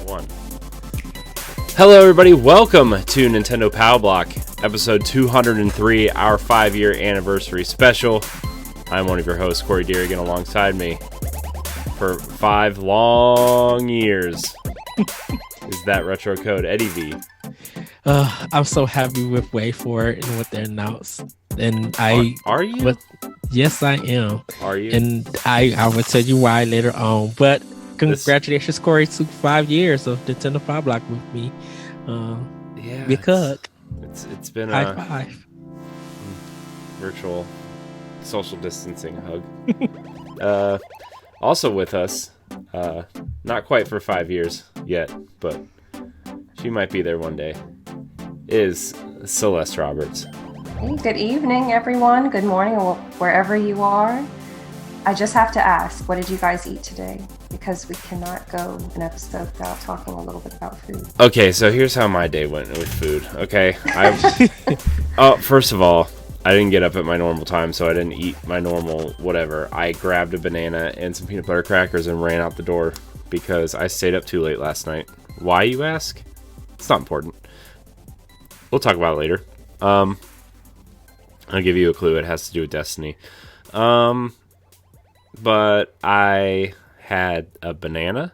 1. Hello, everybody. Welcome to Nintendo Pow Block, episode 203, our 5-year anniversary special. I'm one of your hosts, Corey Deerigan, alongside me for 5 long years is that retro code Eddie V. I'm so happy with Wayforward and what they announced. And are you? Yes, I am. Are you? And I will tell you why later on. But congratulations, Corey, to 5 years of Nintendo Pow Block with me. Big hug. It's been high a five. Virtual social distancing hug. Also with us, not quite for 5 years yet, but she might be there one day, is Celeste Roberts. Hey, good evening, everyone. Good morning, wherever you are. I just have to ask, what did you guys eat today? Because we cannot go an episode without talking a little bit about food. Okay, so here's how my day went with food. Okay, first of all, I didn't get up at my normal time, so I didn't eat my normal whatever. I grabbed a banana and some peanut butter crackers and ran out the door because I stayed up too late last night. Why, you ask? It's not important. We'll talk about it later. I'll give you a clue. It has to do with Destiny. But I had a banana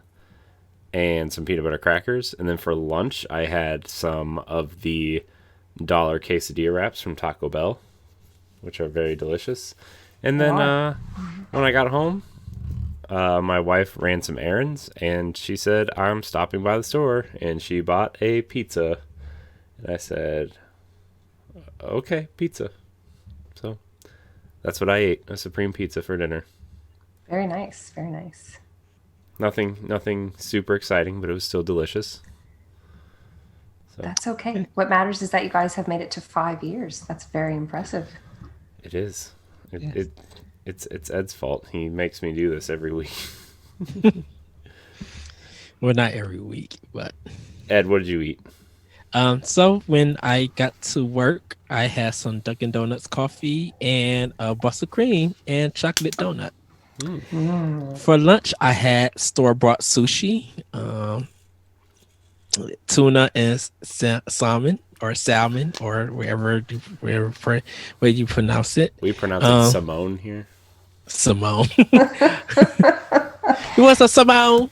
and some peanut butter crackers, and then for lunch I had some of the $1 quesadilla wraps from Taco Bell, which are very delicious. And then when I got home, my wife ran some errands, and she said, I'm stopping by the store, and she bought a pizza. And I said, okay, pizza. So that's what I ate, a Supreme Pizza for dinner. Very nice, very nice. Nothing super exciting, but it was still delicious. So. That's okay. What matters is that you guys have made it to 5 years. That's very impressive. It is. Yes. It's Ed's fault. He makes me do this every week. Well, not every week, but Ed, what did you eat? So when I got to work, I had some Dunkin' Donuts coffee and a bus cream and chocolate donut. For lunch, I had store-bought sushi, tuna and salmon, or wherever you pronounce it. We pronounce it Simone here. Simone. You want some Simone?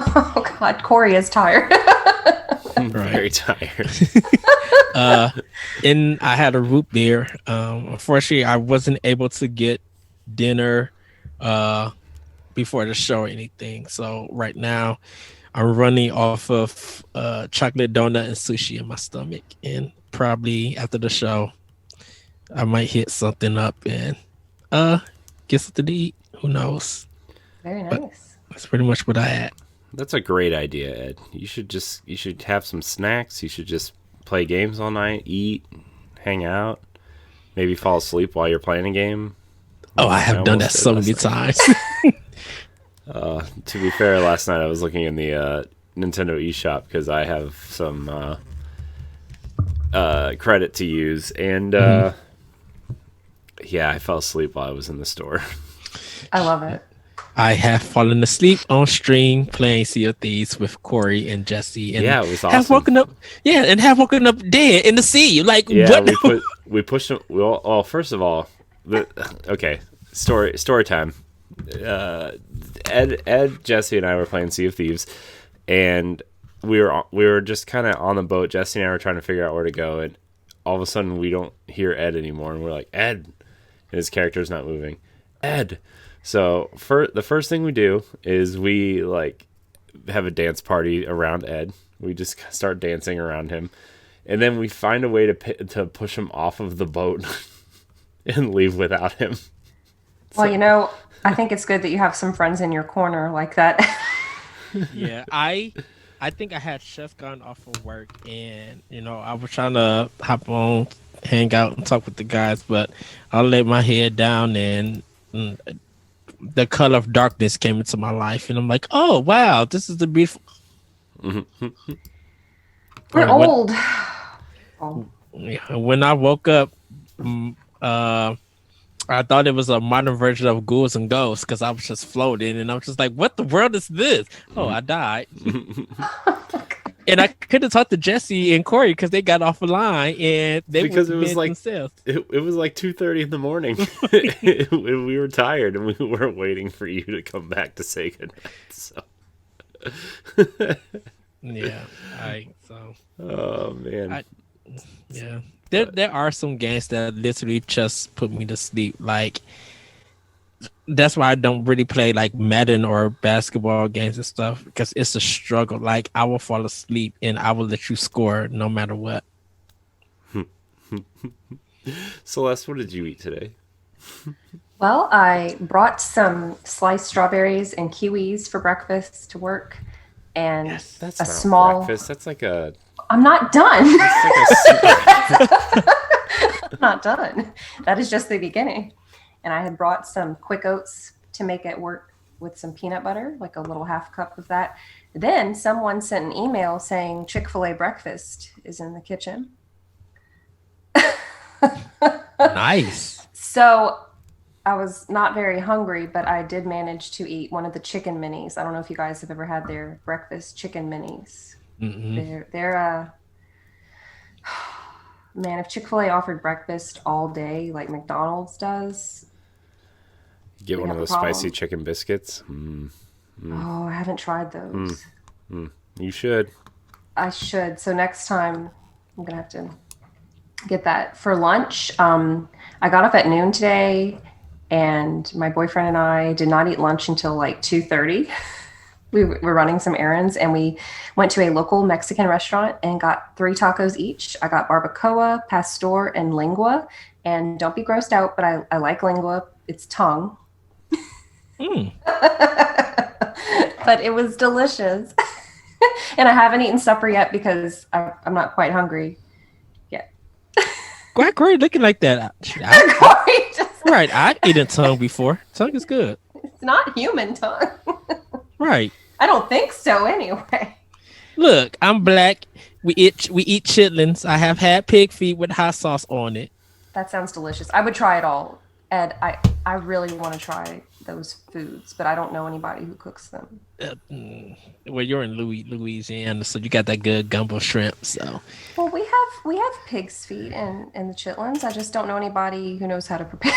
Oh God, Corey is tired. Very tired. And I had a root beer. Unfortunately, I wasn't able to get dinner before the show or anything. So right now, I'm running off of chocolate donut and sushi in my stomach. And probably after the show, I might hit something up and get something to eat. Who knows? Very nice. But that's pretty much what I had. That's a great idea, Ed. You should have some snacks. You should just play games all night, eat, hang out, maybe fall asleep while you're playing a game. Oh, I have done that so many times. To be fair, last night I was looking in the Nintendo eShop because I have some credit to use, and I fell asleep while I was in the store. I love it. I have fallen asleep on stream playing Sea of Thieves with Corey and Jesse, and it was awesome. Have woken up dead in the sea. Like, what? we pushed them. Well, first of all, story time. Ed, Jesse, and I were playing Sea of Thieves, and we were just kind of on the boat. Jesse and I were trying to figure out where to go, and all of a sudden we don't hear Ed anymore, and we're like, Ed, and his character's not moving. Ed. So the first thing we do is we have a dance party around Ed. We just start dancing around him, and then we find a way to push him off of the boat and leave without him. Well, I think it's good that you have some friends in your corner like that. Yeah, I think I had Chef gone off of work, and I was trying to hop on, hang out, and talk with the guys, but I laid my head down, and the color of darkness came into my life, and I'm like, oh wow, this is the beautiful. We're old. When I woke up, I thought it was a modern version of Ghouls and Ghosts because I was just floating and I was just like, what the world is this? Oh, I died. And I couldn't talk to Jesse and Corey because they got off the line and they because went it to was bed like themselves. it was like 2:30 in the morning. We were tired and we weren't waiting for you to come back to say goodnight. So. Yeah, Oh man. yeah. There are some games that literally just put me to sleep. Like that's why I don't really play like Madden or basketball games and stuff because it's a struggle. Like I will fall asleep and I will let you score no matter what. Celeste, what did you eat today? Well, I brought some sliced strawberries and kiwis for breakfast to work, and That's a not small. breakfast. That's like a. I'm not done. That's like a snack. I'm not done. That is just the beginning. And I had brought some quick oats to make it work with some peanut butter, like a little half cup of that. Then someone sent an email saying Chick-fil-A breakfast is in the kitchen. Nice. So I was not very hungry, but I did manage to eat one of the chicken minis. I don't know if you guys have ever had their breakfast chicken minis. They're man, if Chick-fil-A offered breakfast all day like McDonald's does, Get one of those spicy chicken biscuits. Oh, I haven't tried those. You should. I should. So next time I'm gonna have to get that for lunch. I got up at noon today, and my boyfriend and I did not eat lunch until like 2:30. We were running some errands, and we went to a local Mexican restaurant and got 3 tacos each. I got barbacoa, pastor, and lengua. And don't be grossed out, but I like lengua. It's tongue. But it was delicious. And I haven't eaten supper yet because I'm not quite hungry yet. Why Corey looking like that? Right, I've eaten tongue before. Tongue is good. It's not human tongue. Right. I don't think so anyway. Look, I'm black. We eat chitlins. I have had pig feet with hot sauce on it. That sounds delicious. I would try it all. Ed, I really want to try those foods, but I don't know anybody who cooks them. Well, you're in Louisiana, so you got that good gumbo shrimp. So, well, we have pig's feet in the chitlins. I just don't know anybody who knows how to prepare.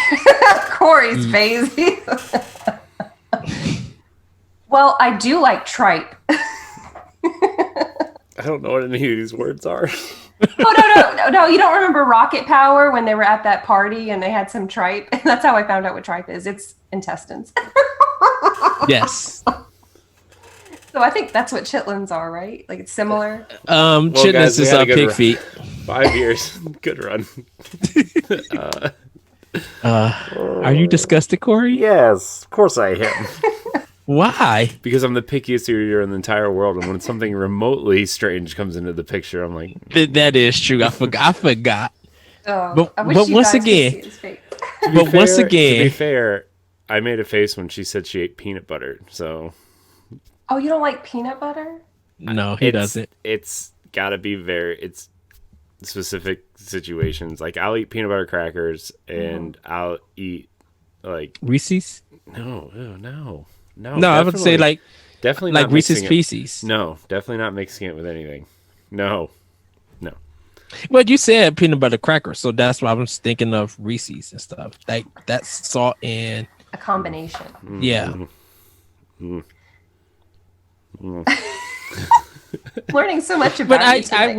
Corey's face. Well, I do like tripe. I don't know what any of these words are. Oh, no. You don't remember Rocket Power when they were at that party and they had some tripe? That's how I found out what tripe is. It's intestines. Yes. So I think that's what chitlins are, right? Like it's similar. Chitlins guys, is pig feet. 5 years. Good run. Are you disgusted, Corey? Yes, of course I am. Why? Because I'm the pickiest eater in the entire world, and when something remotely strange comes into the picture, I'm like, That is true. I forgot. Oh, But once again, to be fair, I made a face when she said she ate peanut butter. So, oh, you don't like peanut butter? No, he doesn't. It's gotta be it's specific situations. Like I'll eat peanut butter crackers, and I'll eat like Reese's. No. I would say definitely like not Reese's mixing Pieces. No, definitely not mixing it with anything. No. Well, you said peanut butter crackers, so that's why I was thinking of Reese's and stuff. Like that's salt and a combination. Yeah. Learning so much about But you today,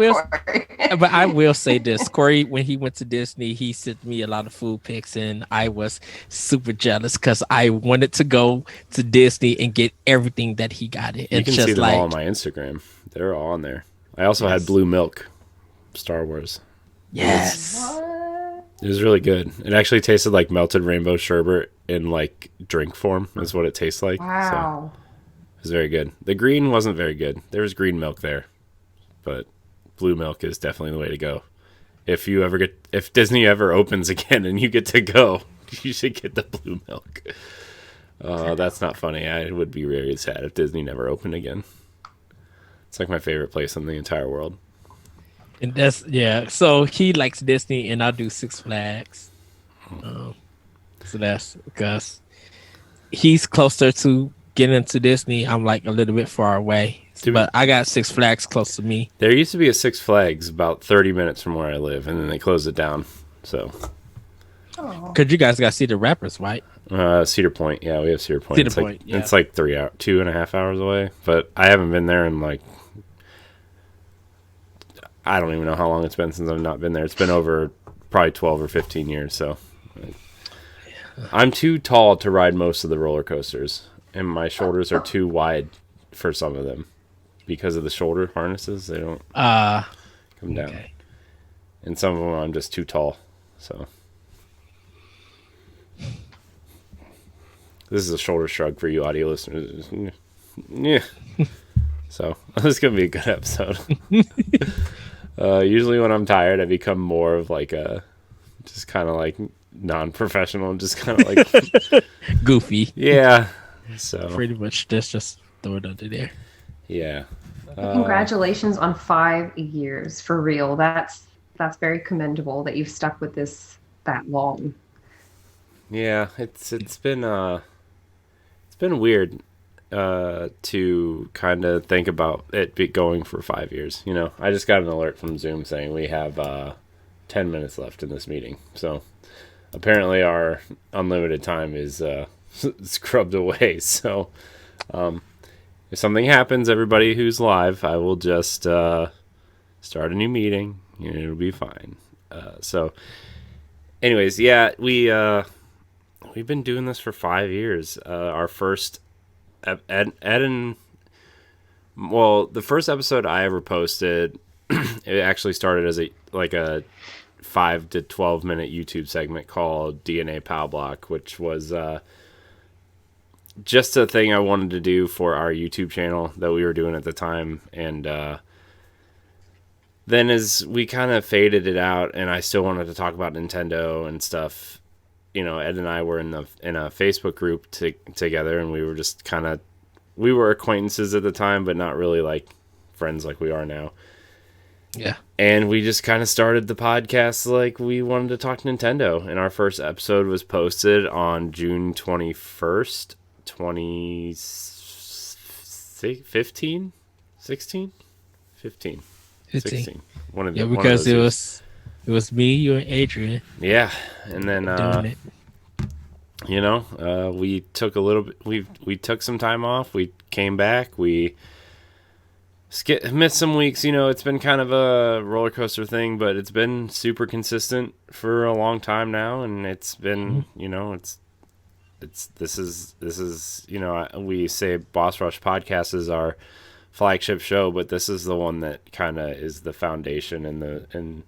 but I will say this. Corey, when he went to Disney, he sent me a lot of food pics and I was super jealous because I wanted to go to Disney and get everything that he got it. You And can just see them like all on my Instagram. They're all on there. I also had blue milk, Star Wars. yes. What? It was really good. It actually tasted like melted rainbow sherbet in like drink form is what it tastes like. Wow. So it was very good. The green wasn't very good. There was green milk there, but blue milk is definitely the way to go. If Disney ever opens again and you get to go, you should get the blue milk. That's not funny. I would be very sad if Disney never opened again. It's like my favorite place in the entire world. And that's so he likes Disney and I do Six Flags. Celeste, because he's closer to getting into Disney. I'm like a little bit far away, but I got Six Flags close to me. There used to be a Six Flags about 30 minutes from where I live, and then they closed it down. So, because you guys got Cedar Rapids, right? Cedar Point, yeah, we have Cedar Point. Cedar it's Point, like yeah. It's like 2.5 hours away. But I haven't been there in like, I don't even know how long it's been since I've not been there. It's been over probably 12 or 15 years. So, I'm too tall to ride most of the roller coasters, and my shoulders are too wide for some of them because of the shoulder harnesses. They don't come down, and some of them I'm just too tall. So. This is a shoulder shrug for you audio listeners. Yeah. So, this is going to be a good episode. Usually when I'm tired, I become more of like just kind of like non-professional, just kind of like... Goofy. Yeah. So pretty much just throw it under there. Yeah. Congratulations on 5 years, for real. That's very commendable that you've stuck with this that long. Yeah, it's been weird to kind of think about it going for 5 years. You know, I just got an alert from Zoom saying we have 10 minutes left in this meeting. So apparently our unlimited time is scrubbed away. So if something happens, everybody who's live, I will just start a new meeting and it'll be fine. So anyways, yeah, we've been doing this for 5 years. Our first Ed and the first episode I ever posted, it actually started as a 5 to 12 minute YouTube segment called DNA Pow Block, which was just a thing I wanted to do for our YouTube channel that we were doing at the time. And then as we kind of faded it out and I still wanted to talk about Nintendo and stuff, you know, Ed and I were in a Facebook group together, and we were just we were acquaintances at the time, but not really like friends like we are now. Yeah. And we just kind of started the podcast like we wanted to talk Nintendo. And our first episode was posted on June 21st, 2015? 16? 15. 16. Because it was me, you, and Adrian. Yeah, and then you know, we took we took some time off. We came back. We missed some weeks. You know, it's been kind of a roller coaster thing, but it's been super consistent for a long time now, and it's been you know, this is you know, we say Boss Rush Podcast is our flagship show, but this is the one that kind of is the foundation and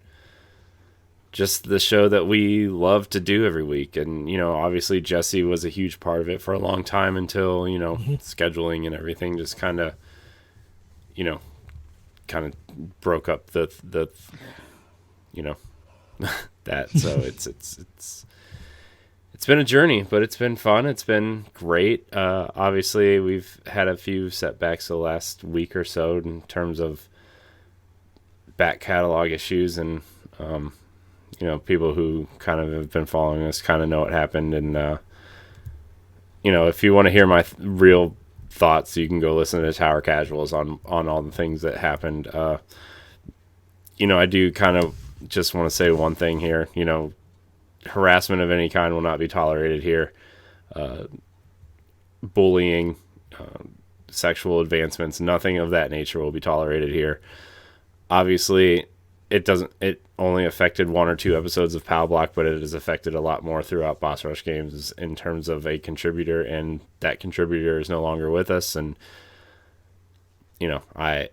just the show that we love to do every week. And, you know, obviously Jesse was a huge part of it for a long time until, you know, scheduling and everything just kind of, you know, broke up the you know, that. So it's been a journey, but it's been fun. It's been great. Obviously we've had a few setbacks the last week or so in terms of back catalog issues, and, you know, people who kind of have been following us kind of know what happened. And, you know, if you want to hear my real thoughts, you can go listen to Tower Casuals on all the things that happened. You know, I do kind of just want to say one thing here. You know, harassment of any kind will not be tolerated here. Bullying, sexual advancements, nothing of that nature will be tolerated here. Obviously, it only affected 1 or 2 episodes of Pow Block, but it has affected a lot more throughout Boss Rush Games in terms of a contributor, and that contributor is no longer with us. And, you know, I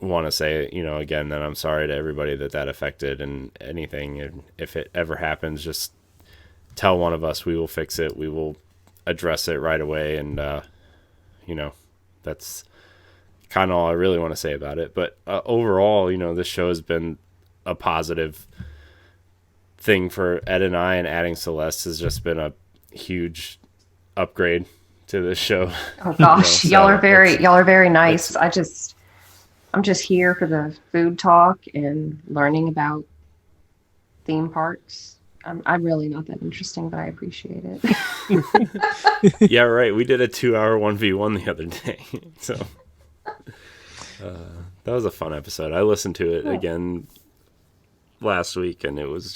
want to say, you know, again, that I'm sorry to everybody that affected, and anything. And if it ever happens, just tell one of us. We will fix it. We will address it right away. And, you know, that's kind of all I really want to say about it. But overall, you know, this show has been a positive thing for Ed and I, and adding Celeste has just been a huge upgrade to this show. Oh gosh, you know, y'all are very nice. I'm just here for the food talk and learning about theme parks. I'm really not that interesting, but I appreciate it. Yeah, right. We did a 2-hour 1v1 the other day. So that was a fun episode. I listened to it again last week, and it was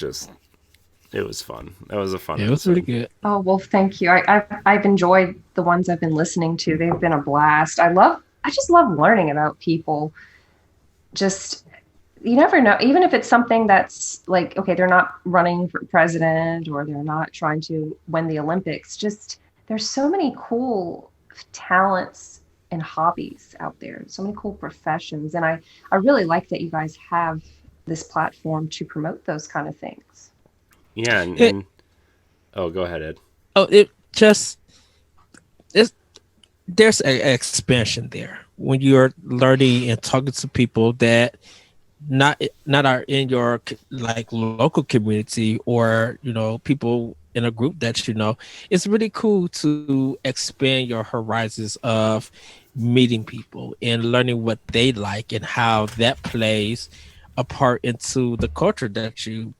fun. That was a fun It episode. was really good. Oh, well, thank you. I've enjoyed the ones I've been listening to. They've been a blast. I just love learning about people. Just, you never know, even if it's something that's like, okay, they're not running for president or they're not trying to win the Olympics. Just, there's so many cool talents and hobbies out there, so many cool professions. And I really like that you guys have this platform to promote those kind of things. Yeah, and oh, go ahead, Ed. Oh, there's an expansion there when you're learning and talking to people that not are in your like local community, or people in a group that it's really cool to expand your horizons of meeting people and learning what they like and how that plays a part into the culture that you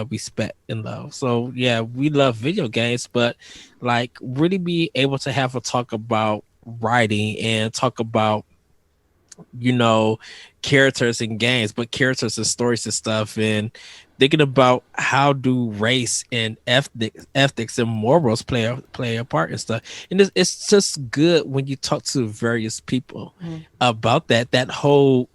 respect and love. So yeah, we love video games, but like really be able to have a talk about writing and talk about characters in games, but characters and stories and stuff, and thinking about how do race and ethics and morals play a part and stuff. And it's just good when you talk to various people about that whole,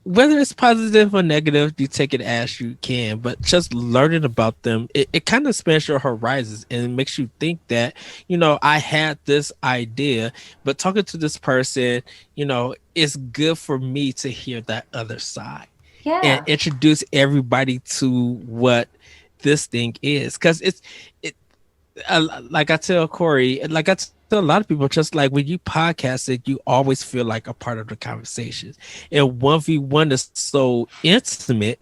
whether it's positive or negative, you take it as you can, but just learning about them, it kind of expands your horizons and it makes you think that, I had this idea, but talking to this person, it's good for me to hear that other side and introduce everybody to what this thing is. Because like I tell Corey, like I tell a lot of people, just like when you podcast it, you always feel like a part of the conversation. And 1v1 is so intimate,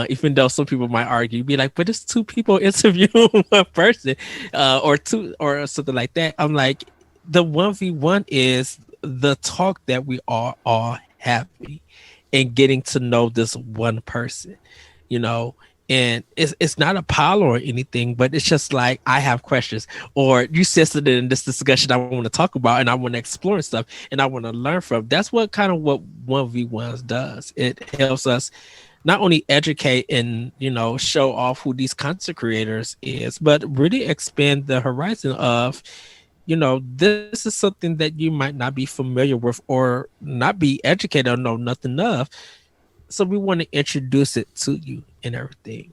even though some people might argue, be like, but it's two people interviewing one person, or two, or something like that. I'm like, the 1v1 is the talk that we are all having and getting to know this one person, and it's not a pile or anything, but it's just like, I have questions, or you said something in this discussion I want to talk about and I want to explore stuff and I want to learn from. That's what 1v1s does. It helps us not only educate and show off who these content creators is, but really expand the horizon of this is something that you might not be familiar with or not be educated or know nothing of. So we want to introduce it to you and everything,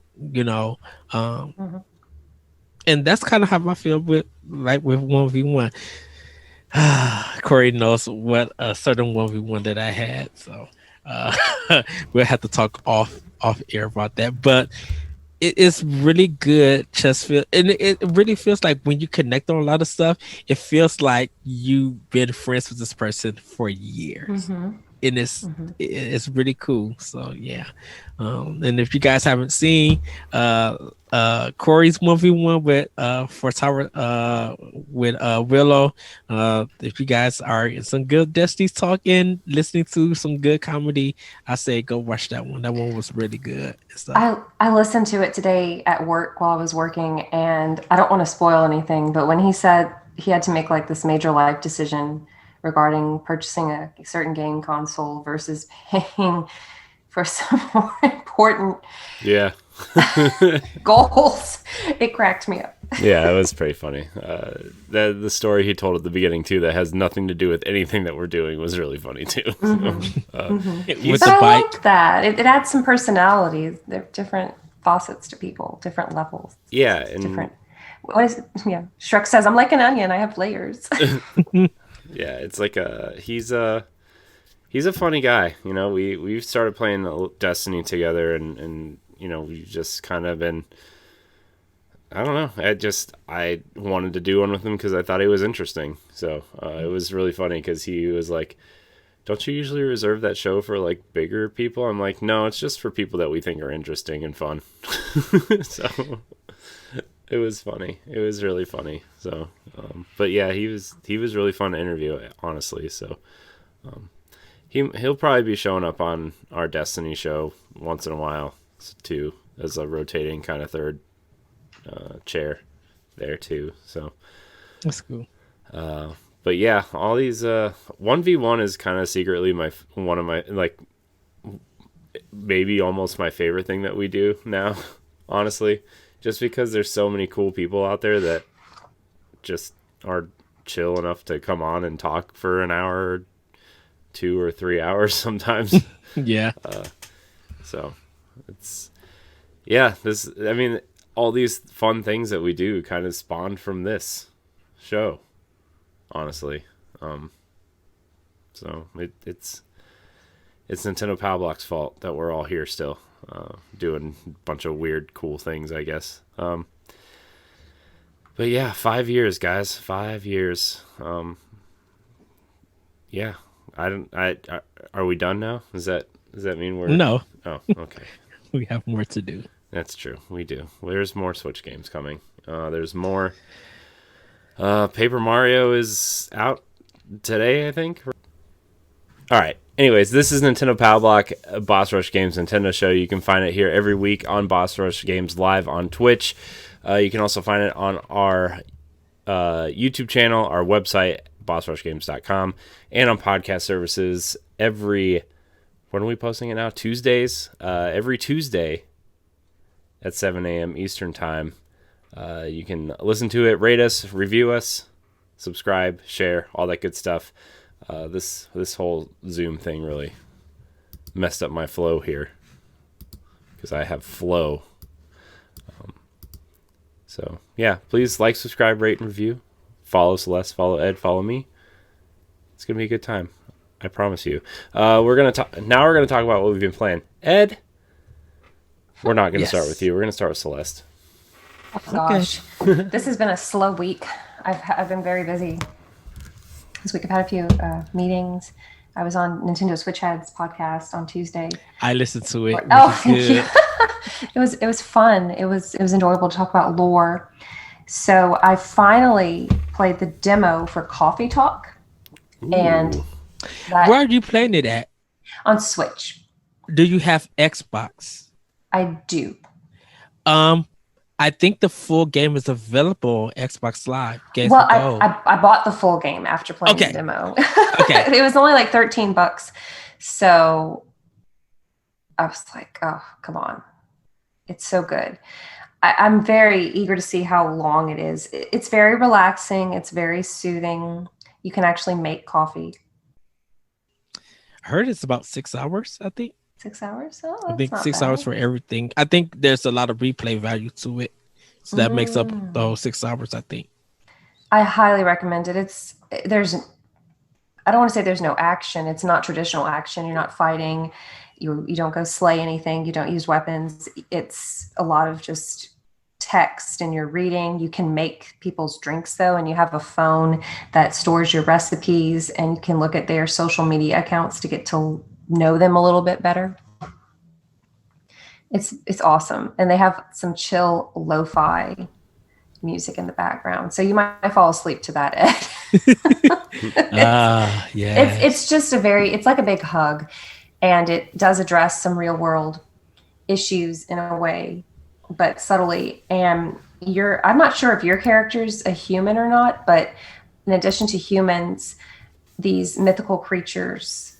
and that's kind of how I feel with 1v1. Corey knows what a certain 1v1 that I had, so we'll have to talk off air about that. But it is really good. It really feels like when you connect on a lot of stuff, it feels like you've been friends with this person for years. And it's really cool. So yeah, and if you guys haven't seen Corey's 1v1 with with Willow, if you guys are in some good Destiny's talk and listening to some good comedy, I say go watch that one. That one was really good. I listened to it today at work while I was working, and I don't want to spoil anything, but when he said he had to make like this major life decision regarding purchasing a certain game console versus paying for some more important goals, it cracked me up. Yeah, it was pretty funny. The story he told at the beginning too, that has nothing to do with anything that we're doing, was really funny too. With But I liked that. It adds some personality. There are different facets to people, different levels. Yeah, and different. What is it? Yeah, Shrek says, "I'm like an onion. I have layers." Yeah, it's like he's a funny guy. We've started playing Destiny together, and we've just kind of been, I don't know. I wanted to do one with him because I thought he was interesting. So it was really funny because he was like, "Don't you usually reserve that show for like bigger people?" I'm like, "No, it's just for people that we think are interesting and fun." So it was funny. It was really funny. So, but yeah, he was really fun to interview, honestly. So, he'll probably be showing up on our Destiny show once in a while too, as a rotating kind of third chair there too. So That's cool. but yeah, all these 1v1 is kind of secretly one of my, like, maybe almost my favorite thing that we do now, honestly, just because there's so many cool people out there that just are chill enough to come on and talk for an hour, or 2 or 3 hours sometimes. Yeah. So it's, yeah, this, I mean, all these fun things that we do kind of spawned from this show, honestly. So it's Nintendo Pow Block's fault that we're all here still, doing a bunch of weird, cool things, I guess. But yeah, 5 years, guys, 5 years. Yeah, are we done now? Does that mean we're... No, Oh, okay. we have more to do. That's true. We do. There's more Switch games coming. There's more. Paper Mario is out today, I think. All right. Anyways, this is Nintendo Pow Block, Boss Rush Games Nintendo show. You can find it here every week on Boss Rush Games live on Twitch. You can also find it on our YouTube channel, our website, bossrushgames.com, and on podcast services every... When are we posting it now? Tuesdays. Every Tuesday at 7 a.m. Eastern Time. You can listen to it, rate us, review us, subscribe, share, all that good stuff. This whole Zoom thing really messed up my flow here because I have flow. So yeah, please like, subscribe, rate, and review. Follow Celeste, follow Ed, follow me. It's gonna be a good time. I promise you. We're gonna talk about what we've been playing. Ed, we're not gonna start with you. We're gonna start with Celeste. Oh, gosh, this has been a slow week. I've been very busy this week. I've had a few meetings. I was on Nintendo Switch Heads podcast on Tuesday. I listened to it. Thank you. It was fun. It was enjoyable to talk about lore. So I finally played the demo for Coffee Talk. Ooh. And where are you playing it at? On Switch. Do you have Xbox? I do. I think the full game is available on Xbox Live. Well, I bought the full game after playing the demo. Okay. It was only like $13. So I was like, oh, come on. It's so good. I'm very eager to see how long it is. It's very relaxing. It's very soothing. You can actually make coffee. I heard it's about 6 hours, I think. 6 hours? Oh, I think not 6 bad. hours for everything. I think there's a lot of replay value to it. So that makes up those 6 hours, I think. I highly recommend it. I don't want to say there's no action. It's not traditional action. You're not fighting. You don't go slay anything. You don't use weapons. It's a lot of just text and you're reading. You can make people's drinks though, and you have a phone that stores your recipes, and you can look at their social media accounts to get to know them a little bit better. It's awesome. And they have some chill lo-fi music in the background. So you might fall asleep to that, Ed. Yeah. It's just it's like a big hug, and it does address some real world issues in a way, but subtly. And I'm not sure if your character's a human or not, but in addition to humans, these mythical creatures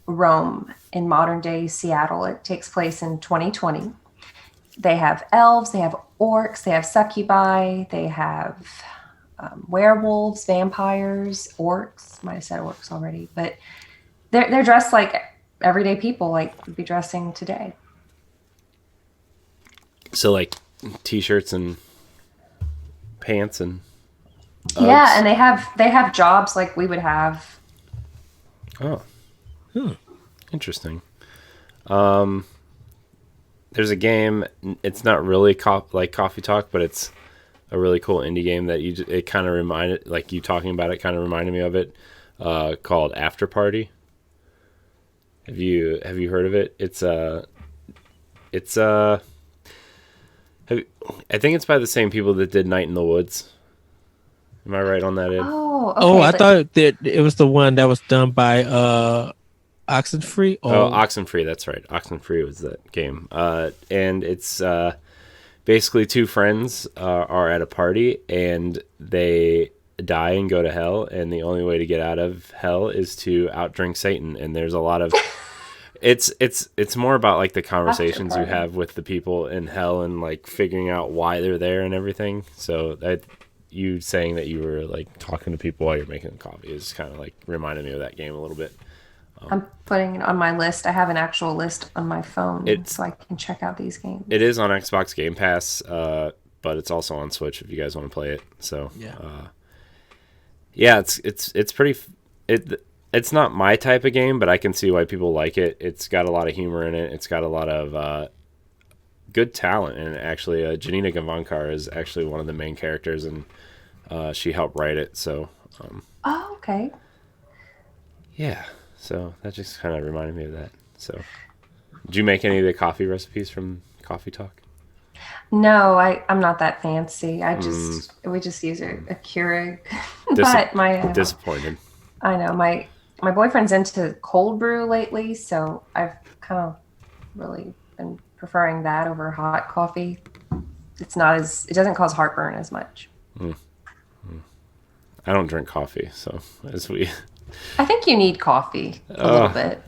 roam in modern day Seattle. It takes place in 2020. They have elves, they have orcs, they have succubi, they have werewolves, vampires, orcs. Might have said orcs already, but they're dressed like everyday people, like would be dressing today. So like t-shirts and pants and Uggs. Yeah, and they have jobs like we would have. Oh, interesting. There's a game. It's not really like Coffee Talk, but it's a really cool indie game that it kind of reminded, like you talking about it, kind of reminded me of it. Called After Party. Have you heard of it? I think it's by the same people that did Night in the Woods. Am I right on that, Ed? Oh, okay, I thought that it was the one that was done by Oxenfree. Oh, Oxenfree, that's right. Oxenfree was that game. And it's basically two friends are at a party and they die and go to hell, and the only way to get out of hell is to outdrink Satan. And there's a lot of it's more about like the conversations you have with the people in hell and like figuring out why they're there and everything. So that you saying that you were like talking to people while you're making coffee is kind of like reminded me of that game a little bit. I'm putting it on my list. I have an actual list on my phone so I can check out these games. It is on Xbox Game Pass, but it's also on Switch if you guys want to play it. So yeah, it's pretty. It's not my type of game, but I can see why people like it. It's got a lot of humor in it. It's got a lot of good talent, and actually, Janina Gavankar is actually one of the main characters, and she helped write it. So. Oh, okay. Yeah, so that just kind of reminded me of that. So, did you make any of the coffee recipes from Coffee Talk? No, I'm not that fancy. We just use a Keurig. But disappointed. I know my boyfriend's into cold brew lately, so I've kind of really been preferring that over hot coffee. It doesn't cause heartburn as much. I don't drink coffee, so I think you need coffee a little bit.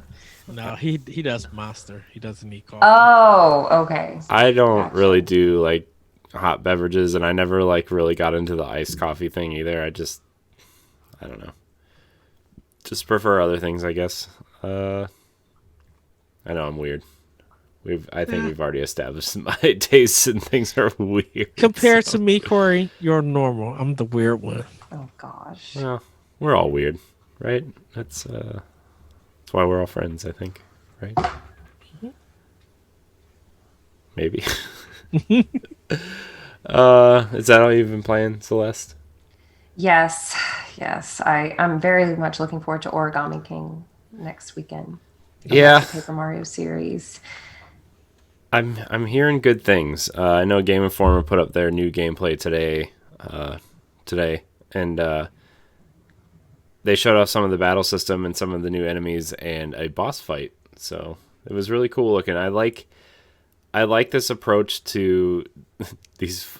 No, he does Monster. He doesn't need coffee. Oh, okay. I don't really do like hot beverages, and I never like really got into the iced coffee thing either. I don't know. Just prefer other things, I guess. I know I'm weird. I think we've already established that my tastes and things are weird. Compared to me, Corey, you're normal. I'm the weird one. Oh gosh. Well, we're all weird, right? That's why we're all friends, I think, right? Mm-hmm. Maybe. Is that all you've been playing, Celeste? Yes. I'm very much looking forward to Origami King next weekend. Yeah. The Paper Mario series. I'm hearing good things. I know Game Informer put up their new gameplay today, and they showed off some of the battle system and some of the new enemies and a boss fight. So it was really cool looking. I like this approach to these,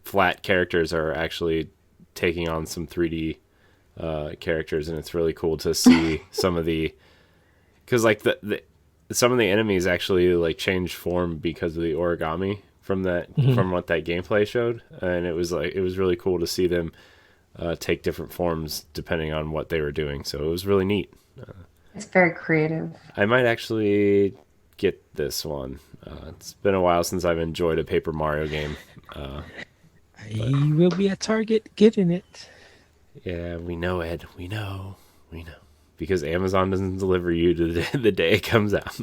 flat characters are actually taking on some 3D characters, and it's really cool to see some of the, because like some of the enemies actually like change form because of the origami from what that gameplay showed, and it was really cool to see them take different forms depending on what they were doing. So it was really neat. It's very creative. I might actually get this one. It's been a while since I've enjoyed a Paper Mario game. You will be at Target getting it. Yeah, we know, Ed. We know. Because Amazon doesn't deliver you to the day it comes out.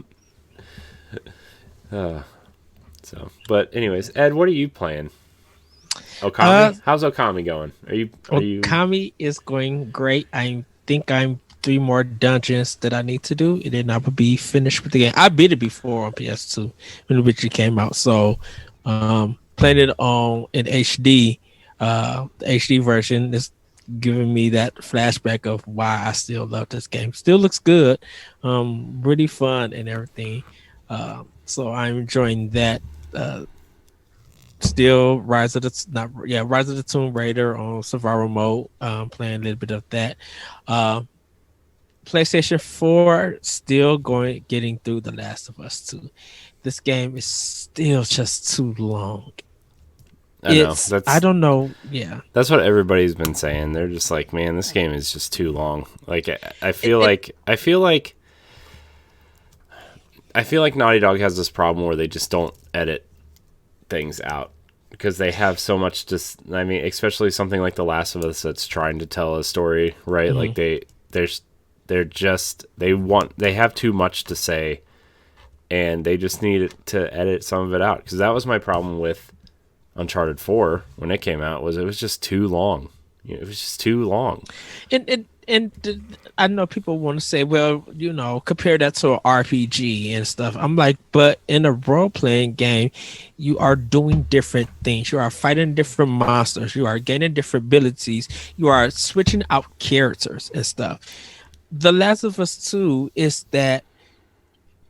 But anyways, Ed, what are you playing? Okami? How's Okami going? Okami is going great. I think I'm 3 more dungeons that I need to do, and then I will be finished with the game. I beat it before on PS2 when it originally came out. So playing it in HD, the HD version is giving me that flashback of why I still love this game. Still looks good, really fun and everything. So I'm enjoying that. Still Rise of the Tomb Raider on survival mode. Playing a little bit of that. PlayStation 4 still getting through The Last of Us 2. This game is still just too long. I don't know. Yeah, that's what everybody's been saying. They're just like, man, this game is just too long. Like, I feel like Naughty Dog has this problem where they just don't edit things out because they have so much. Especially something like The Last of Us that's trying to tell a story, right? Mm-hmm. Like they have too much to say, and they just need to edit some of it out. Because that was my problem with Uncharted 4 when it came out, it was just too long. It was just too long. And I know people want to say, well, compare that to an RPG and stuff. I'm like, but in a role-playing game, you are doing different things. You are fighting different monsters. You are gaining different abilities. You are switching out characters and stuff. The Last of Us 2 is that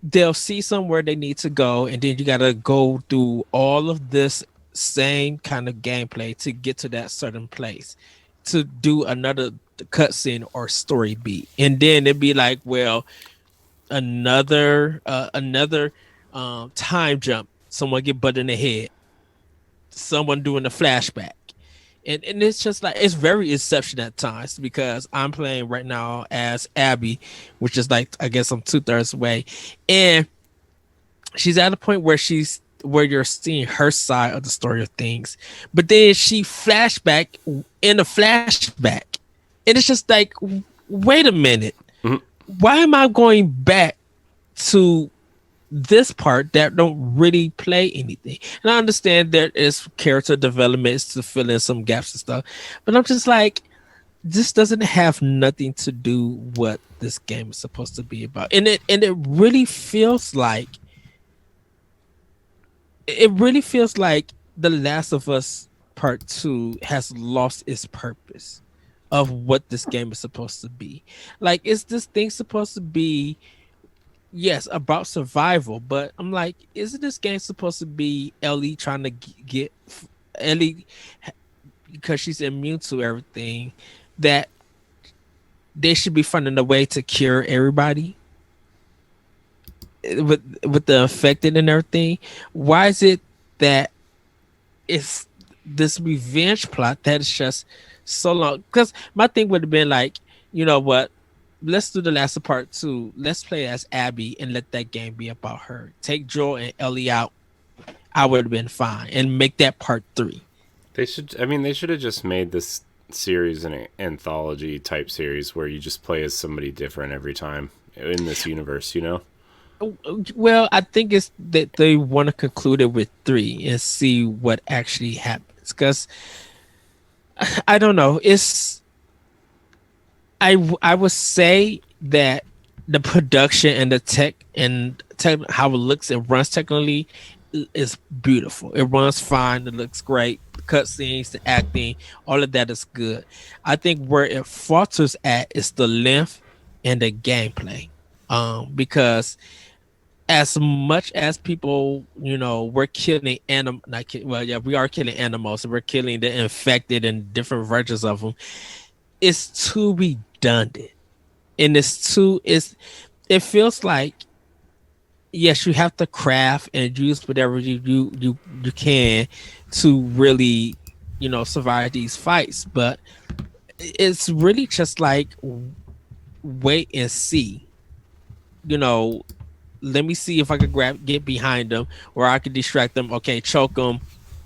they'll see somewhere they need to go, and then you got to go through all of this same kind of gameplay to get to that certain place to do another cutscene or story beat, and then it'd be like, well, another time jump, someone get butt in the head, someone doing a flashback. And it's just like it's very inception at times because I'm playing right now as Abby, which is like I guess I'm 2/3 away, and she's at a point where you're seeing her side of the story of things, but then she flashback in a flashback, and it's just like, wait a minute, Mhm. why am I going back to this part that don't really play anything? And I understand there is character developments to fill in some gaps and stuff, but I'm just like, this doesn't have nothing to do what this game is supposed to be about. And it really feels like The Last of Us Part 2 has lost its purpose of what this game is supposed to be. Like, is this thing supposed to be, yes, about survival, but I'm like, isn't this game supposed to be Ellie trying to get Ellie, because she's immune to everything, that they should be finding a way to cure everybody with the affected and everything? Why is it that it's this revenge plot that is just so long? Because my thing would have been like, you know what? Let's do The Last of Part 2. Let's play as Abby and let that game be about her. Take Joel and Ellie out. I would have been fine and make that part 3. They should. I mean, they should have just made this series an anthology type series where you just play as somebody different every time in this universe. You know? Well, I think it's that they want to conclude it with 3 and see what actually happens. Because I don't know. I would say that the production and the tech how it looks and runs technically is beautiful. It runs fine. It looks great. The cutscenes, the acting, all of that is good. I think where it falters at is the length and the gameplay. Because as much as people, we're killing we are killing animals and we're killing the infected and different versions of them. It's too redundant, and it feels like, yes, you have to craft and use whatever you can to really, survive these fights, but it's really just like, wait and see, let me see if I could get behind them, or I could distract them. Okay, choke them,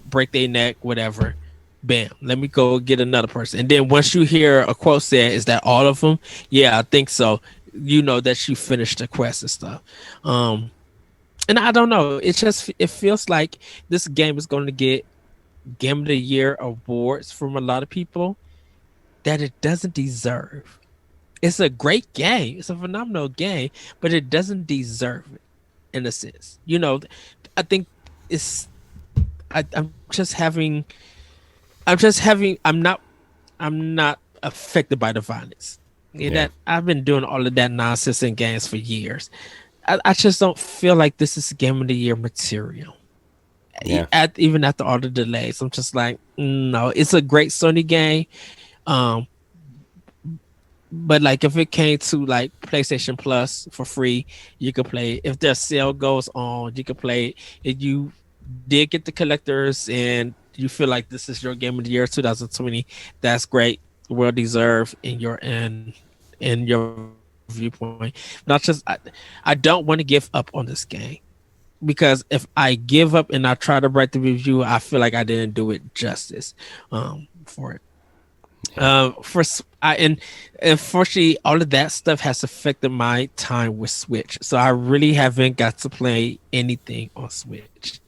break their neck, whatever. Bam. Let me go get another person. And then once you hear a quote said, "Is that all of them?" Yeah, I think so. You know that you finished the quest and stuff. And I don't know. It feels like this game is going to get Game of the Year awards from a lot of people that it doesn't deserve. It's a great game. It's a phenomenal game, but it doesn't deserve it in a sense. I think it's. I'm just having. I'm not affected by the violence. Yeah. That I've been doing all of that nonsense in games for years. I just don't feel like this is Game of the Year material. Yeah. Even after all the delays, I'm just like, no. It's a great Sony game. But like if it came to like PlayStation Plus for free, you could play it. If their sale goes on, you could play it. If you did get the collectors and you feel like this is your Game of the Year 2020, that's great, well deserved in your viewpoint. Not just I don't want to give up on this game, because if I give up and I try to write the review, I feel like I didn't do it justice for it. And unfortunately, all of that stuff has affected my time with Switch, so I really haven't got to play anything on Switch.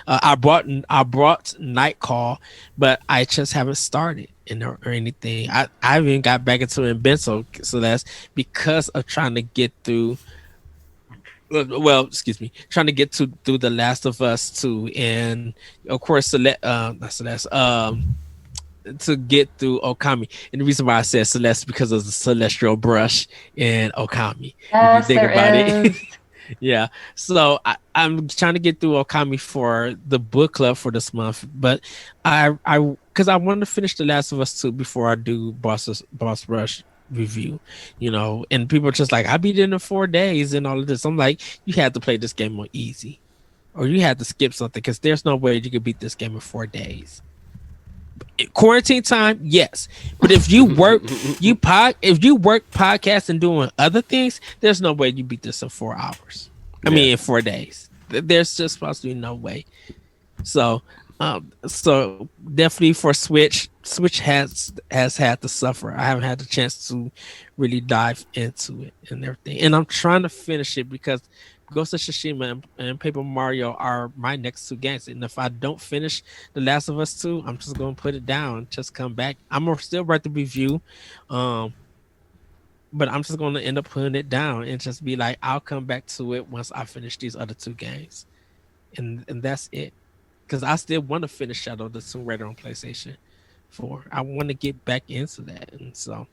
I brought Night Call, but I just haven't started or anything. I haven't got back into it in Benzo Celeste because of trying to get through. Trying to get through The Last of Us 2, and of course, not Celeste. To get through Okami. And the reason why I said Celeste because of the celestial brush in Okami. Yes, if you think about is. it. Yeah. So I'm trying to get through Okami for the book club for this month, but because I want to finish The Last of Us 2 before I do Boss Rush review, and people are just like, I beat it in 4 days and all of this. I'm like, you had to play this game on easy, or you had to skip something because there's no way you could beat this game in 4 days. Quarantine time, yes, but if you work, if you work podcasts and doing other things, there's no way you beat this in 4 hours. I mean, in 4 days, there's just supposed to be no way. So definitely for Switch has had to suffer. I haven't had the chance to really dive into it and everything, and I'm trying to finish it because Ghost of Tsushima and Paper Mario are my next two games. And if I don't finish The Last of Us 2, I'm just gonna put it down, just come back. I'm gonna still write the review, but I'm just gonna end up putting it down and just be like, I'll come back to it once I finish these other two games, and that's it. Because I still want to finish Shadow of the Tomb Raider on PlayStation 4. I want to get back into that, and so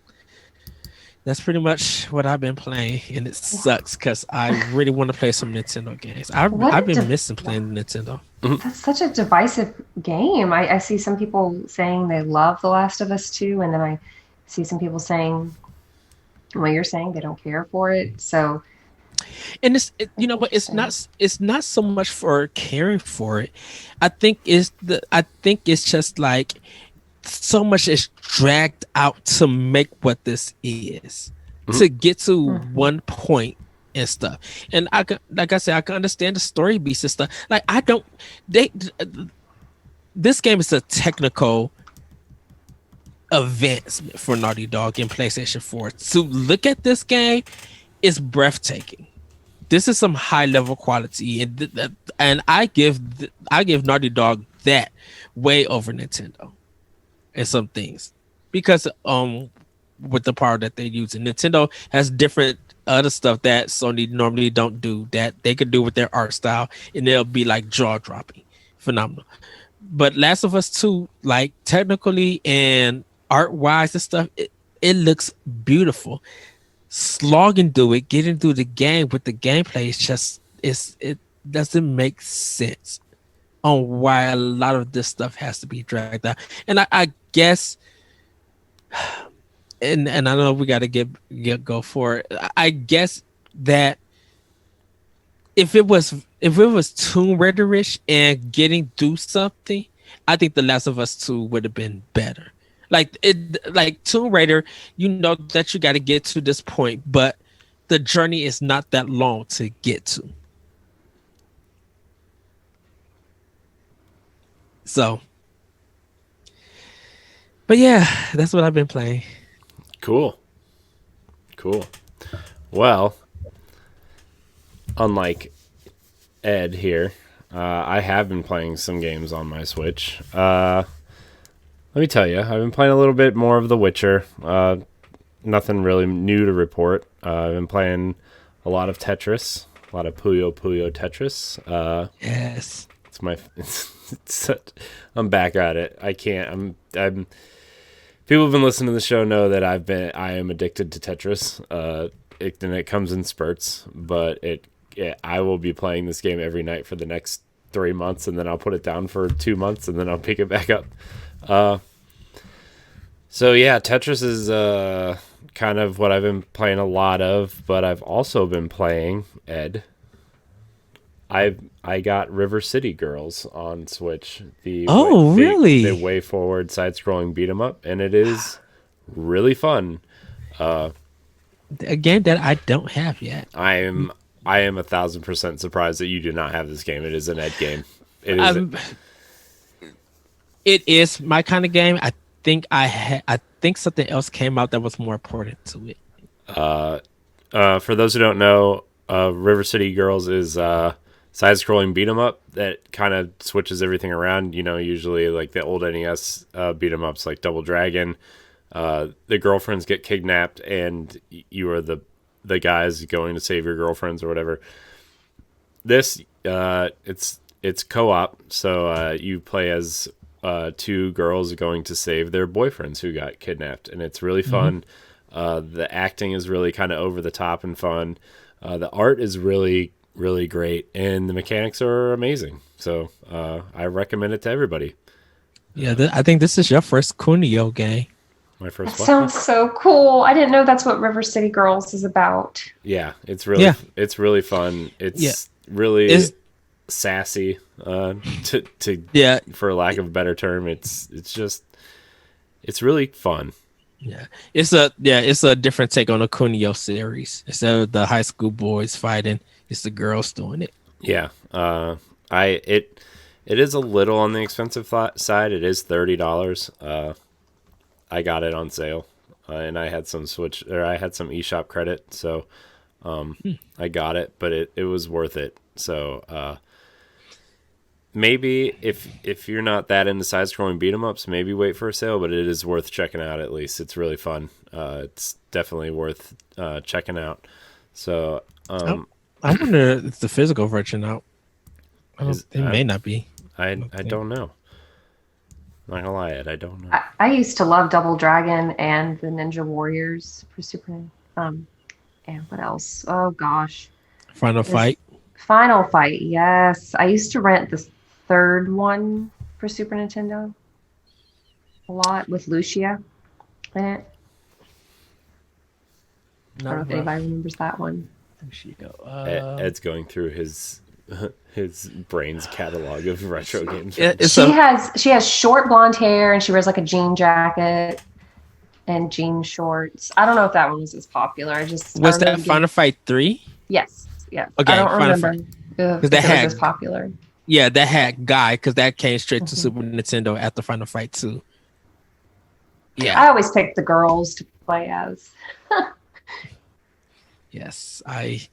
that's pretty much what I've been playing, and it sucks because I really want to play some Nintendo games. I've been missing playing Nintendo. That's such a divisive game. I see some people saying they love The Last of Us 2, and then I see some people saying what you're saying, they don't care for it. So, and but it's not so much for caring for it. I think it's just like so much is dragged out to make what this is, to get to one point and stuff. And like I said, I can understand the story beats and stuff. Like this game is a technical advancement for Naughty Dog in PlayStation 4. To look at this game is breathtaking. This is some high level quality, and I give Naughty Dog that way over Nintendo and some things, because with the power that they're using, Nintendo has different other stuff that Sony normally don't do, that they could do with their art style, and they'll be like jaw dropping, phenomenal. But Last of Us 2, like technically and art wise and stuff, it looks beautiful. Slogging through it, getting through the game with the gameplay it doesn't make sense on why a lot of this stuff has to be dragged out. And I guess, and I know we got to go for it. I guess that if it was Tomb Raider-ish and getting through something, I think The Last of Us 2 would have been better. Like Tomb Raider, you know that you got to get to this point, but the journey is not that long to get to. So, but yeah, that's what I've been playing. Cool. Well, unlike Ed here, I have been playing some games on my Switch. Let me tell you, I've been playing a little bit more of The Witcher. Nothing really new to report. I've been playing a lot of Tetris, a lot of Puyo Puyo Tetris. Yes, it's my. I'm back at it. I can't. I'm. People who've been listening to the show know that I am addicted to Tetris. And it comes in spurts, but I will be playing this game every night for the next 3 months, and then I'll put it down for 2 months, and then I'll pick it back up. So yeah, Tetris is kind of what I've been playing a lot of, but I've also been playing, Ed, I got River City Girls on Switch. Really? The Wayforward side-scrolling beat 'em up, and it is really fun. A game that I don't have yet. I am 1,000% surprised that you do not have this game. It is an Ed game. It is. It is my kind of game. I think I think something else came out that was more important to it. For those who don't know, River City Girls is side-scrolling beat 'em up that kind of switches everything around. Usually like the old NES beat 'em ups like Double Dragon. The girlfriends get kidnapped, and you are the guys going to save your girlfriends or whatever. This it's co-op, so you play as two girls going to save their boyfriends who got kidnapped, and it's really fun. The acting is really kind of over the top and fun. The art is really really great, and the mechanics are amazing. So I recommend it to everybody. Yeah, I think this is your first Kunio game. My That first one. sounds so cool. I didn't know that's what River City Girls is about. Yeah, it's Yeah. really fun. It's Yeah. really It's sassy. To yeah, for lack of a better term, it's really fun. yeah. It's a different take on the Kunio series. Instead of the high school boys fighting, it's the girls doing it. Yeah, it is a little on the expensive side. It is $30. I got it on sale, and I had some eShop credit, so I got it. But it was worth it. So maybe if you're not that into side scrolling beat 'em ups, maybe wait for a sale. But it is worth checking out. At least it's really fun. It's definitely worth checking out. So I wonder if the physical version out. It may not be. I don't know. Not gonna lie, Ed, I don't know. I used to love Double Dragon and the Ninja Warriors for Super. And what else? Oh gosh, Final Fight. Final Fight. Yes, I used to rent the third one for Super Nintendo a lot with Lucia in it. I don't know if anybody remembers that one. Ed's going through his brain's catalog of retro games. She has short blonde hair and she wears like a jean jacket and jean shorts. I don't know if that one was as popular. Was that Final Fight 3? Yes. Yeah. Okay, I don't remember because that had, was as popular. Yeah, that had Guy because that came straight to Super Nintendo after Final Fight 2. Yeah. I always picked the girls to play as. Yes, I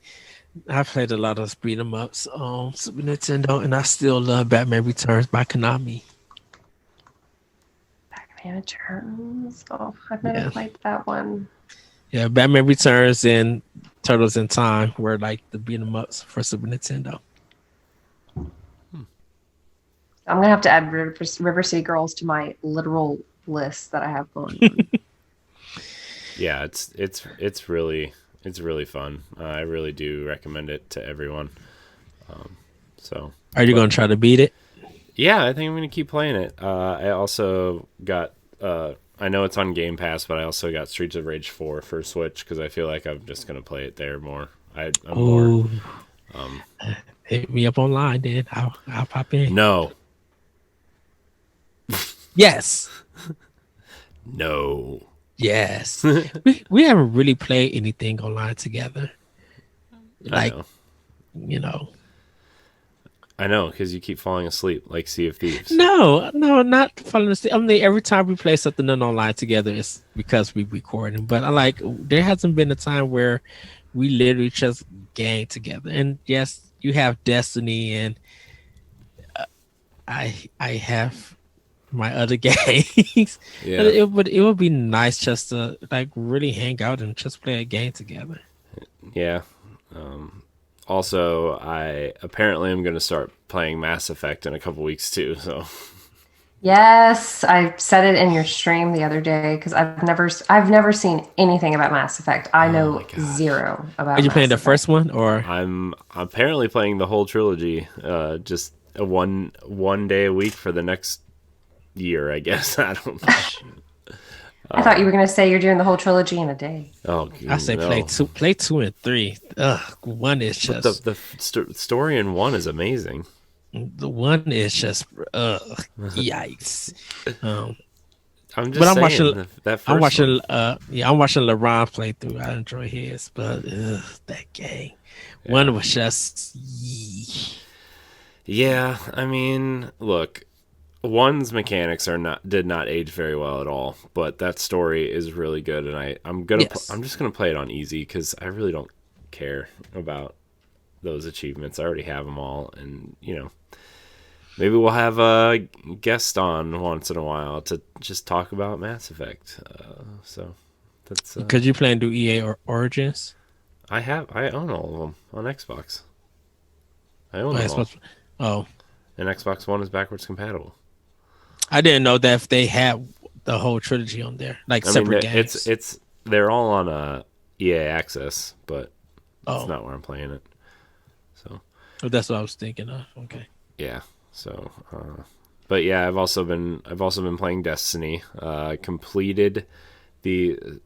played a lot of beat 'em ups on Super Nintendo, and I still love Batman Returns by Konami. Batman Returns. Oh, I've never played that one. Yeah, Batman Returns and Turtles in Time were like the beat 'em ups for Super Nintendo. I'm gonna have to add River City Girls to my literal list that I have going on. Yeah, it's really fun. I really do recommend it to everyone. Are you going to try to beat it? Yeah, I think I'm going to keep playing it. I also got, I know it's on Game Pass, but I also got Streets of Rage 4 for Switch because I feel like I'm just going to play it there more. I'm bored. Hit me up online, then I'll pop in. No. Yes. No. Yes. we haven't really played anything online together. Like, I know, because you keep falling asleep like Sea of Thieves. No, not falling asleep. I mean, every time we play something online together, it's because we recording. But there hasn't been a time where we literally just gang together. And yes, you have Destiny, and I have my other games. Yeah. It would be nice just to really hang out and just play a game together. Yeah. Also, I apparently am going to start playing Mass Effect in a couple weeks too. So. Yes, I said it in your stream the other day because I've never seen anything about Mass Effect. I know zero about. Are you playing the first one, or I'm apparently playing the whole trilogy? Just a one day a week for the next year, I guess. I don't know. I thought you were going to say you're doing the whole trilogy in a day. Oh, I say no. play 2 and 3. One is just the story in 1 is amazing. The one is just yikes. I'm just saying that first I'm watching one. I'm watching LeBron play through. I enjoy his, but that game. Yeah. One was just Yeah, I mean, look, 1's mechanics did not age very well at all, but that story is really good, and I'm just gonna play it on easy because I really don't care about those achievements. I already have them all, and maybe we'll have a guest on once in a while to just talk about Mass Effect. So that's because you plan to do EA or Origins. I own all of them on Xbox. I own them all. And Xbox One is backwards compatible. I didn't know that if they had the whole trilogy on there, separate games. They're all on EA Access, but that's not where I'm playing it. So Oh, that's what I was thinking of. Okay. yeah. So, but yeah, I've also been playing Destiny. Completed the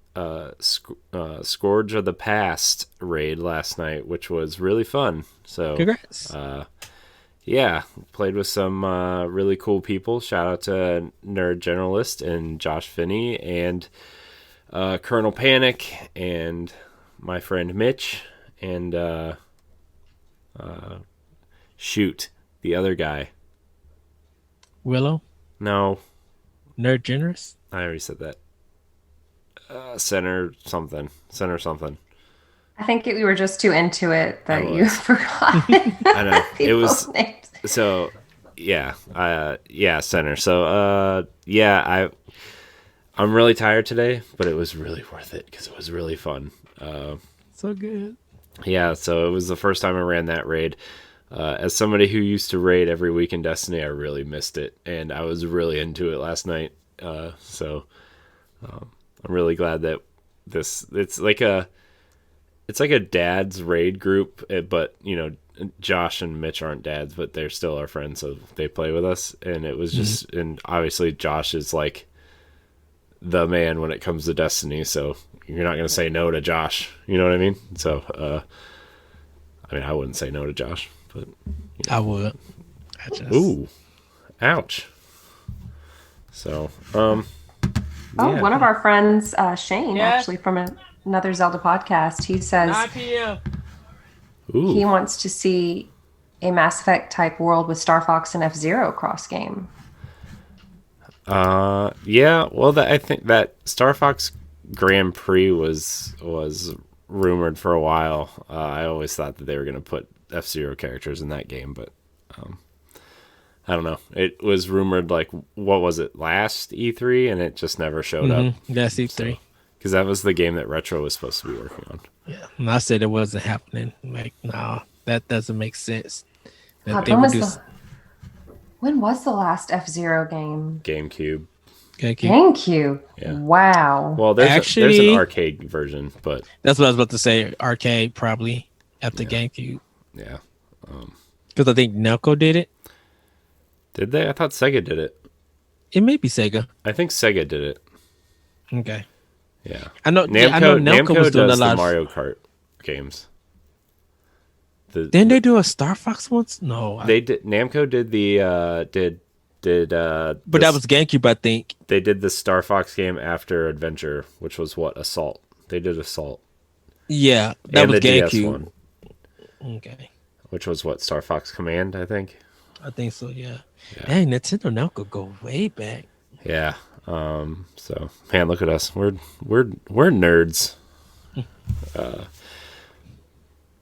Scourge of the Past raid last night, which was really fun. So, Congrats. yeah, played with some really cool people. Shout out to Nerd Generalist and Josh Finney and Colonel Panic and my friend Mitch and shoot, the other guy. Willow, No, Nerd Generous. I already said that. Center something. I think we were just too into it that you was. forgot. I know. It was people's names. so yeah, center. So yeah, I'm really tired today, but it was really worth it because it was really fun. So good. Yeah, so it was the first time I ran that raid. As somebody who used to raid every week in Destiny, I really missed it, and I was really into it last night. So I'm really glad that it's like a dad's raid group, but you know, Josh and Mitch aren't dads, but they're still our friends, so they play with us. And it was just, and obviously Josh is like the man when it comes to Destiny, so you're not gonna say no to Josh. You know what I mean? So, I mean, I wouldn't say no to Josh, but I would. Ooh, ouch. So, Oh, yeah. one of our friends, Shane, Yeah. actually from another Zelda podcast, he says 9 p.m. Ooh. he wants to see a Mass Effect type world with Star Fox and F-Zero cross game. Yeah. Well, I think that Star Fox Grand Prix was rumored for a while. I always thought that they were going to put F-Zero characters in that game, but I don't know. It was rumored, like, what was it, last E3, and it just never showed up. That's E3. Because that was the game that Retro was supposed to be working on. Yeah, and I said it wasn't happening. Like, no, that doesn't make sense. God, They would do when was the last F-Zero game? GameCube. GameCube. Yeah. Wow. Well, there's Actually, an arcade version, but that's what I was about to say. Arcade probably after GameCube, yeah. because I think Namco did it. Did they? I thought Sega did it. It may be Sega. I think Sega did it. Okay. Yeah. I know Namco was doing does a lot the of Mario Kart games. Didn't they do a Star Fox once? No, They did. Namco did but that was GameCube, I think. they did the Star Fox game after Adventure, which was what, Assault. They did Assault. Yeah, that And was the DS GameCube. one, Okay, which was what, Star Fox Command, I think. I think so. Yeah. Dang, Nintendo Namco go way back. Yeah. So man, look at us. We're nerds.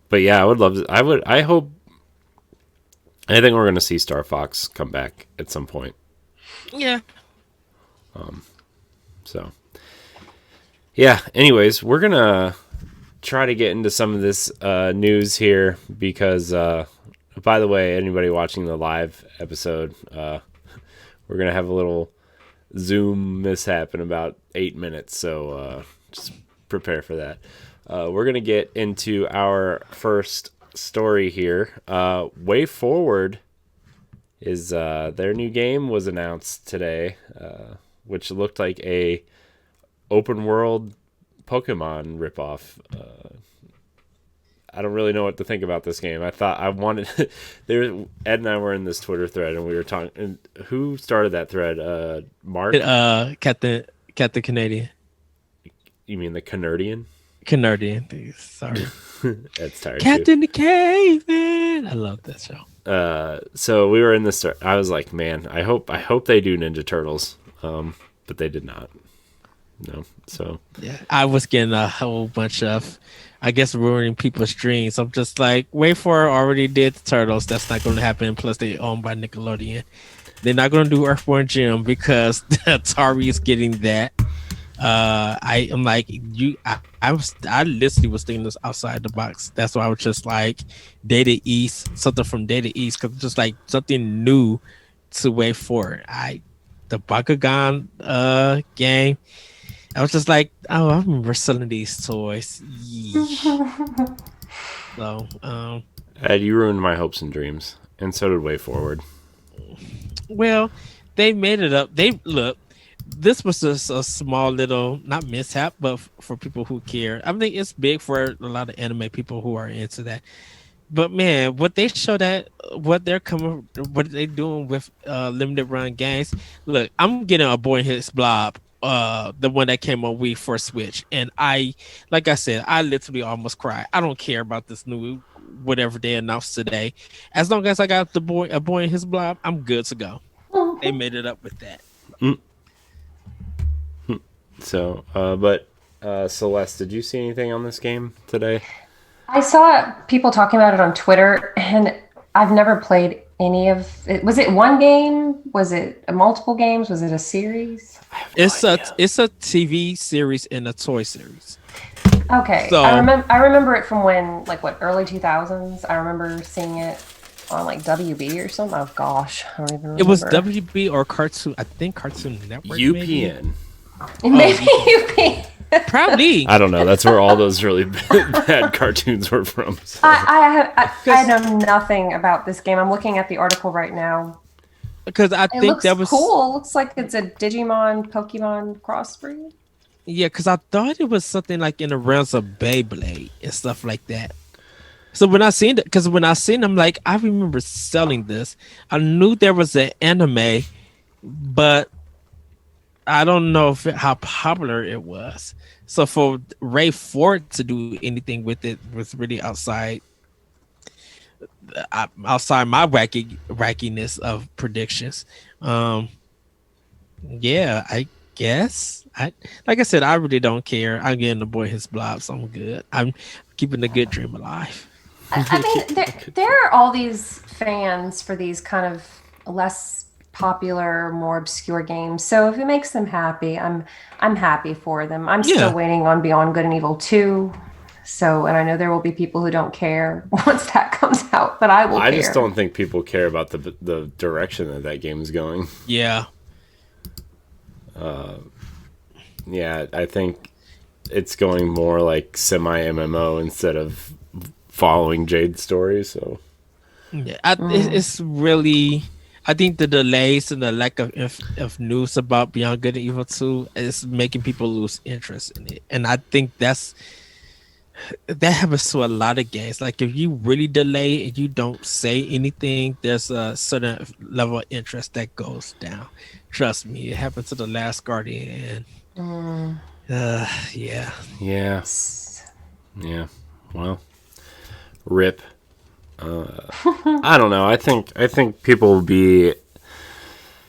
But yeah, I would love to. I hope. I think we're going to see Star Fox come back at some point. Yeah. So, yeah. Anyways, we're gonna try to get into some of this news here because, by the way, anybody watching the live episode, we're gonna have a little Zoom mishap in about 8 minutes. So just prepare for that. We're gonna get into our first story here. Wayforward is their new game was announced today, which looked like a open world Pokemon ripoff. I don't really know what to think about this game. I thought I wanted there. Ed and I were in this Twitter thread and we were talking. And who started that thread? Mark. Captain Canadian. You mean the Canardian? Canadian. Sorry. That's tired. Captain the Caveman. I love that show. So we were in this. I was like, man, I hope they do Ninja Turtles. But they did not. No. So Yeah, I was getting a whole bunch of, I guess, ruining people's dreams. I'm just like, Wayforward already did the Turtles. That's not going to happen. Plus, they're owned by Nickelodeon. They're not going to do Earthborn Jim because Atari is getting that. I am like I literally was thinking this outside the box. That's why I was just like Data East, something from Data East, because just like something new to Wayforward. The Bakugan game. I was just like, oh, I remember selling these toys. Yeah. So, Ed, you ruined my hopes and dreams, and so did Wayforward. Well, they made it up. They look. This was just a small little, not mishap, but for people who care. I mean, it's big for a lot of anime people who are into that. But man, what they show that what they're doing with limited run games. Look, I'm getting a Boy and His Blob, the one that came on Wii for Switch, and like I said, I literally almost cried. I don't care about this new whatever they announced today. As long as I got a Boy and His Blob, I'm good to go. They made it up with that. So, but Celeste, did you see anything on this game today? I saw people talking about it on Twitter, and I've never played any of it. Was it one game? Was it multiple games? Was it a series? It's a TV series and a toy series. Okay, So- I remember it from when, like, what, early 2000s. I remember seeing it on like WB or something. Oh gosh, I don't even remember. It was WB or Cartoon. I think Cartoon Network. UPN. Maybe UP. Probably. I don't know. That's where all those really bad cartoons were from. So. I know nothing about this game. I'm looking at the article right now. Because I It think looks that was cool. It looks like it's a Digimon Pokemon crossbreed. Yeah, because I thought it was something like in the realms of Beyblade and stuff like that. So when I seen it, because when I seen them, like, I remember selling this. I knew there was an anime, but I don't know how popular it was. So for Wayforward to do anything with it was really outside my wackiness of predictions. Yeah, I guess like I said, I really don't care. I'm getting the Boy His Blob, so I'm good. I'm keeping the good dream alive. I mean, there are all these fans for these kind of less popular, more obscure games. So if it makes them happy, I'm happy for them. I'm still waiting on Beyond Good and Evil 2. So, and I know there will be people who don't care once that comes out, but I will care. I just don't think people care about the direction that game is going. Yeah. Yeah, I think it's going more like semi-MMO instead of following Jade's story, so... Yeah, it's really... I think the delays and the lack of news about Beyond Good and Evil 2 is making people lose interest in it. And I think that happens to a lot of games. Like, if you really delay and you don't say anything, there's a certain level of interest that goes down. Trust me, it happened to The Last Guardian. Yeah. Well, rip. I don't know. I think people will be.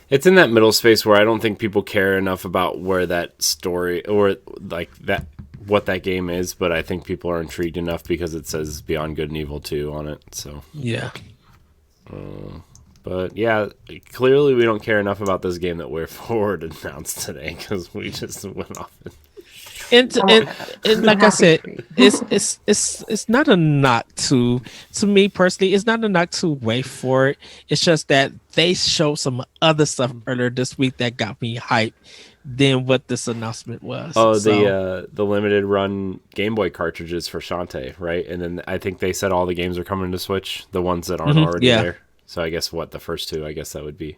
It's in that middle space where I don't think people care enough about where that story or like that what that game is, but I think people are intrigued enough because it says Beyond Good and Evil 2 on it. So yeah. But yeah, clearly we don't care enough about this game that Wayforward announced today because we just went off. And like I said, it's not a knock to me personally. It's not a knock to Wayforward. It's just that they showed some other stuff earlier this week that got me hyped than what this announcement was. Oh, the limited run Game Boy cartridges for Shantae, right? And then I think they said all the games are coming to Switch, the ones that aren't already there. So I guess the first two, I guess that would be.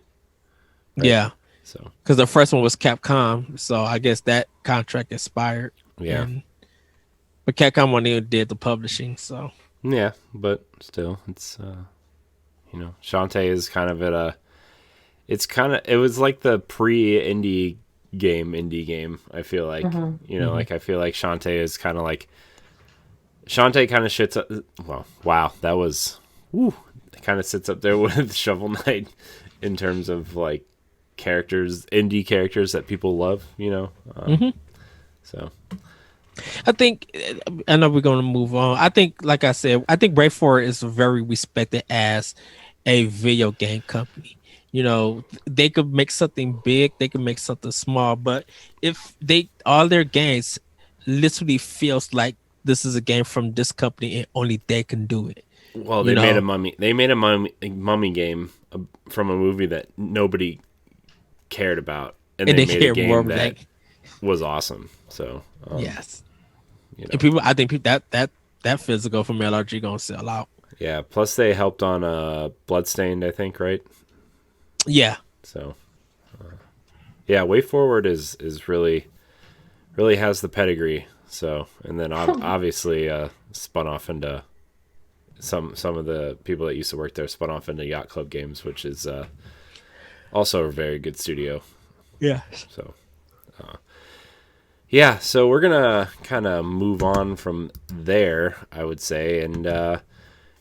Right? Yeah. So because the first one was Capcom, so I guess that contract expired. Yeah. But Capcom only did the publishing, so. Yeah, but still, it's Shantae is kind of at a. It was like the pre-indie game. I feel like like I feel like Shantae is kind of like. Shantae kind of shits up. Well, wow, that was. It kind of sits up there with Shovel Knight in terms of like indie characters that people love, So I know we're going to move on. I think, like I said, Wayforward is very respected as a video game company. They could make something big, they could make something small, but if all their games literally feels like this is a game from this company and only they can do it. Well, they made a mummy. They made a mummy game from a movie that nobody cared about, and they made a game that was awesome. So yes, and people, I think that physical from LRG gonna sell out. Yeah. Plus, they helped on Bloodstained, I think, right? Yeah. So, yeah, Wayforward is really has the pedigree. So, and then obviously spun off into some of the people that used to work there spun off into Yacht Club Games, which is also a very good studio. Yeah. So, yeah, so we're gonna kind of move on from there, I would say, and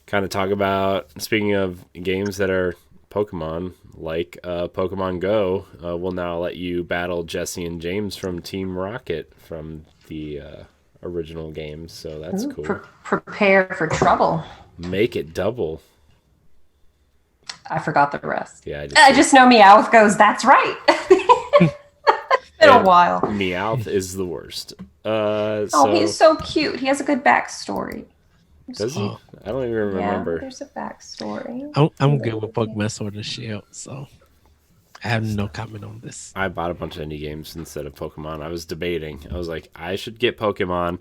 kind of talk about, speaking of games that are Pokemon, like Pokemon Go, will now let you battle Jesse and James from Team Rocket from the original games. So that's Ooh, cool. Prepare for trouble. Make it double. I forgot the rest. Yeah, I just know Meowth goes, that's right. Been a while. Meowth is the worst. He's so cute. He has a good backstory. Does he? I don't even remember. Yeah, there's a backstory. I'm good with Pokemon Sword and Shield, so I have no comment on this. I bought a bunch of indie games instead of Pokemon. I was debating. I was like, I should get Pokemon.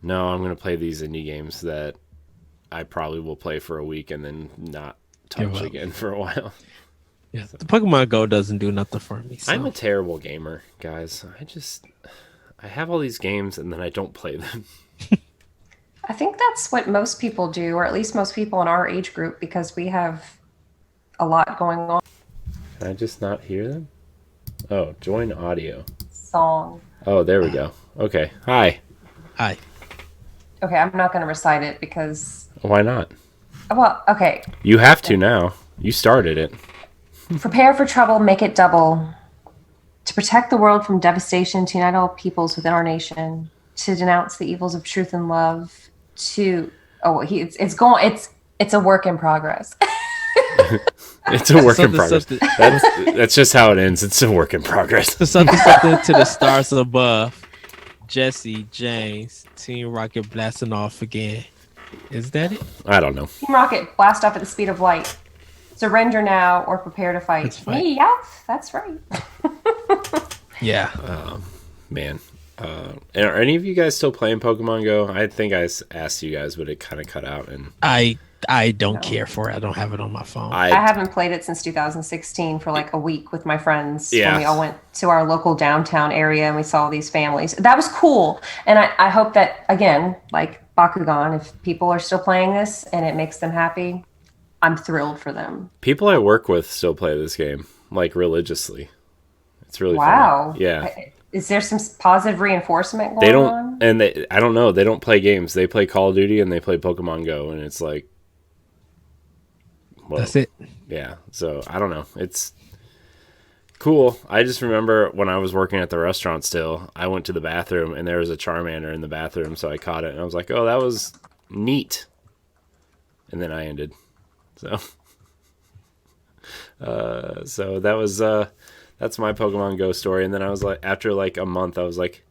No, I'm going to play these indie games that I probably will play for a week and then not touch again for a while. Yeah, the Pokemon Go doesn't do nothing for me. So. I'm a terrible gamer, guys. I have all these games and then I don't play them. I think that's what most people do, or at least most people in our age group, because we have a lot going on. Can I just not hear them? Oh, join audio. Song. Oh, there we go. Okay. Hi. Hi. Okay, I'm not going to recite it because... Why not? Well, okay. You have to now. You started it. Prepare for trouble, make it double. To protect the world from devastation, to unite all peoples within our nation, to denounce the evils of truth and love, to... It's a work in progress. It's a work in progress. That's just how it ends. It's a work in progress. Something to the stars above. Jesse, James, Team Rocket blasting off again. Is that it? I don't know. Team Rocket, blast off at the speed of light. Surrender now or prepare to fight. Meowth, that's right. Yeah. Man. Are any of you guys still playing Pokemon Go? I think I asked you guys, but it kind of cut out. And I don't care for it. I don't have it on my phone. I haven't played it since 2016 for like a week with my friends. Yeah. When we all went to our local downtown area and we saw these families. That was cool. And I hope that, again, like Bakugan, if people are still playing this and it makes them happy, I'm thrilled for them. People I work with still play this game, like religiously. It's really wow. Funny. Yeah. Is there some positive reinforcement going on? And I don't know. They don't play games. They play Call of Duty and they play Pokemon Go, and it's like, well, that's it. Yeah. So I don't know. It's cool. I just remember when I was working at the restaurant still, I went to the bathroom and there was a Charmander in the bathroom, so I caught it and I was like, oh, that was neat. And then I ended. So, so that was that's my Pokemon Go story. And then I was like, after like a month, I was like,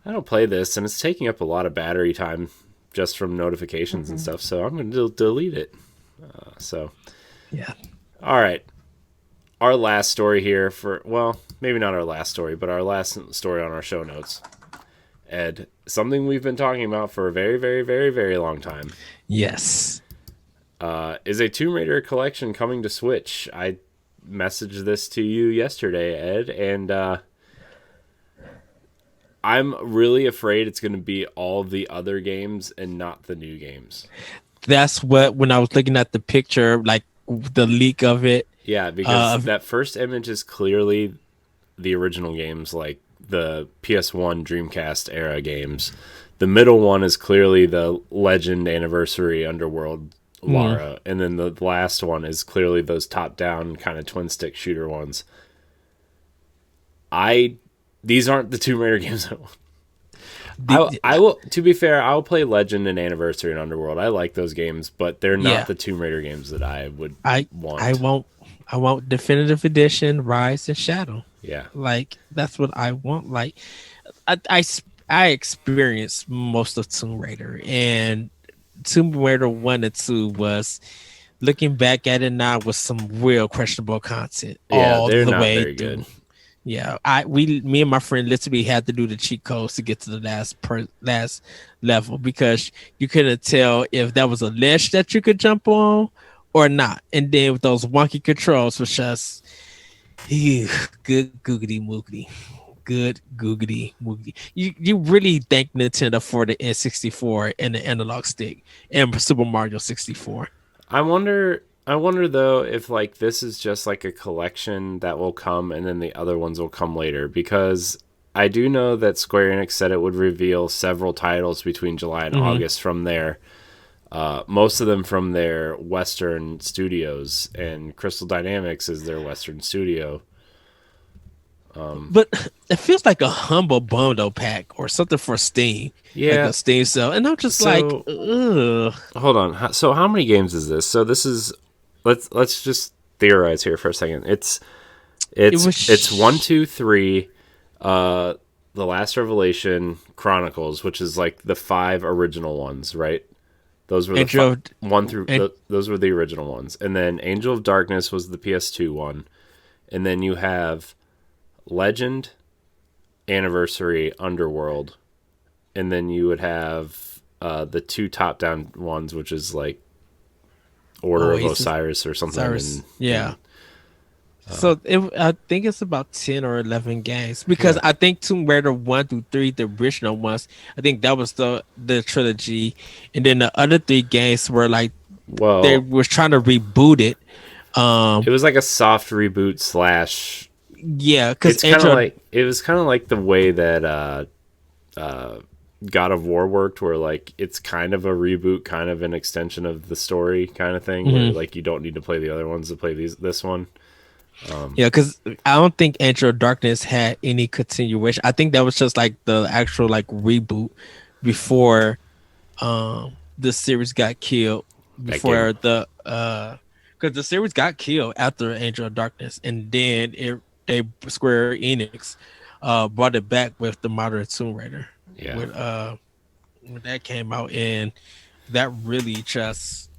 I don't play this, and it's taking up a lot of battery time just from notifications and stuff. So I'm going to delete it. Yeah. All right. Our last story here maybe not our last story, but our last story on our show notes. Ed, something we've been talking about for a very, very, very, very long time. Yes. Is a Tomb Raider collection coming to Switch? I messaged this to you yesterday, Ed, and I'm really afraid it's going to be all of the other games and not the new games. That's when I was looking at the picture, like the leak of it. Yeah, because that first image is clearly the original games, like the PS1 Dreamcast era games. The middle one is clearly the Legend Anniversary Underworld Lara, and then the last one is clearly those top-down kind of twin-stick shooter ones. These aren't the Tomb Raider games I want. I will. To be fair, I will play Legend and Anniversary and Underworld. I like those games, but they're not the Tomb Raider games that I would want. I want Definitive Edition, Rise and Shadow. Yeah, like that's what I want. Like I experienced most of Tomb Raider, and Tomb Raider 1 and 2 was, looking back at it now, was some real questionable content. Yeah, all they're the not way very through. good. Yeah, me and my friend literally had to do the cheat codes to get to the last level because you couldn't tell if that was a ledge that you could jump on or not. And then with those wonky controls was just ew, good googity moogity. Good googity moogity. You really thank Nintendo for the N64 and the analog stick and Super Mario 64. I wonder though if like this is just like a collection that will come and then the other ones will come later, because I do know that Square Enix said it would reveal several titles between July and August from there. Most of them from their Western studios, and Crystal Dynamics is their Western studio. But it feels like a humble bundle pack or something for Steam, like Yeah. a Steam sale. And I'm just like, So ugh. hold on. So how many games is this? So this is let's just theorize here for a second. It's it's 1, 2, 3. The Last Revelation Chronicles, which is like the 5 original ones, right? Those were the Angel of- one through and- those were the original ones, and then Angel of Darkness was the PS2 one, and then you have Legend, Anniversary, Underworld, and then you would have the 2 top-down ones, which is like Order of Osiris or something. Cyrus. Yeah. So I think it's about 10 or 11 games because I think Tomb Raider 1 through 3, the original ones, I think that was the trilogy, and then the other 3 games were like they was trying to reboot it. It was like a soft reboot slash. Yeah, because it was kind of like the way that God of War worked, where like it's kind of a reboot, kind of an extension of the story, kind of thing. Where like you don't need to play the other ones to play this one. Yeah, because I don't think Angel of Darkness had any continuation. I think that was just like the actual like reboot before the series got killed. Before the because the series got killed after Angel of Darkness, and then they Square Enix brought it back with the modern Tomb Raider. Yeah. When that came out, and that really just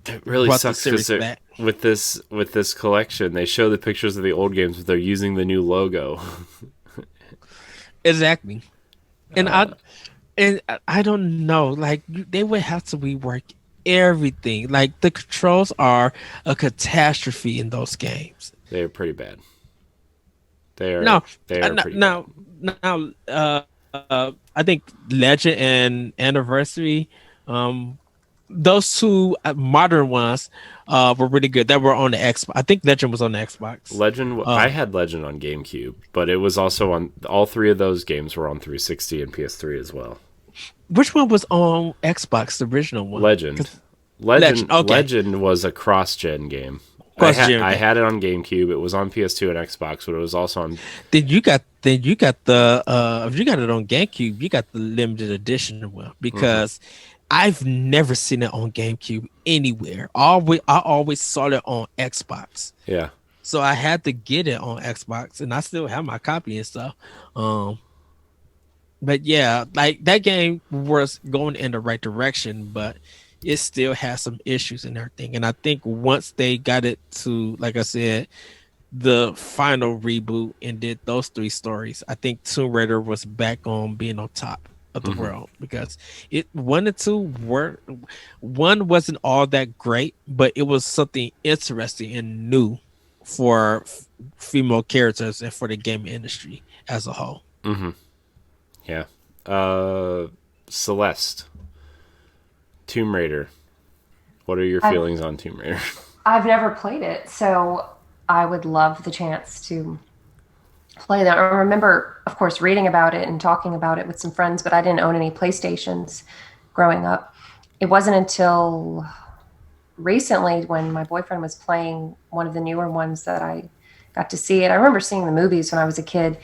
it really sucks because with this collection, they show the pictures of the old games, but they're using the new logo. Exactly, and I don't know. Like they would have to rework everything. Like the controls are a catastrophe in those games. They're pretty bad. They are pretty bad. I think Legend and Anniversary, those 2 modern ones were really good. That were on the Xbox. I think Legend was on the Xbox. Legend, I had Legend on GameCube, but it was also on all 3 of those games were on 360 and PS3 as well. Which one was on Xbox? The original one. Legend. Okay. Legend was a cross-gen game. I had it on GameCube. It was on PS2 and Xbox, but it was also on. Then you got the if you got it on GameCube, you got the limited edition one because I've never seen it on GameCube anywhere. I always saw it on Xbox. Yeah. So I had to get it on Xbox, and I still have my copy and stuff. But yeah, like that game was going in the right direction, but it still has some issues and everything. And I think once they got it to, like I said, the final reboot and did those 3 stories, I think Tomb Raider was back on being on top of the world because 1 and 2 were, 1 wasn't all that great, but it was something interesting and new for female characters and for the game industry as a whole. Yeah. Celeste. Tomb Raider. What are your feelings on Tomb Raider? I've never played it, so I would love the chance to play that. I remember, of course, reading about it and talking about it with some friends, but I didn't own any PlayStations growing up. It wasn't until recently when my boyfriend was playing one of the newer ones that I got to see it. I remember seeing the movies when I was a kid,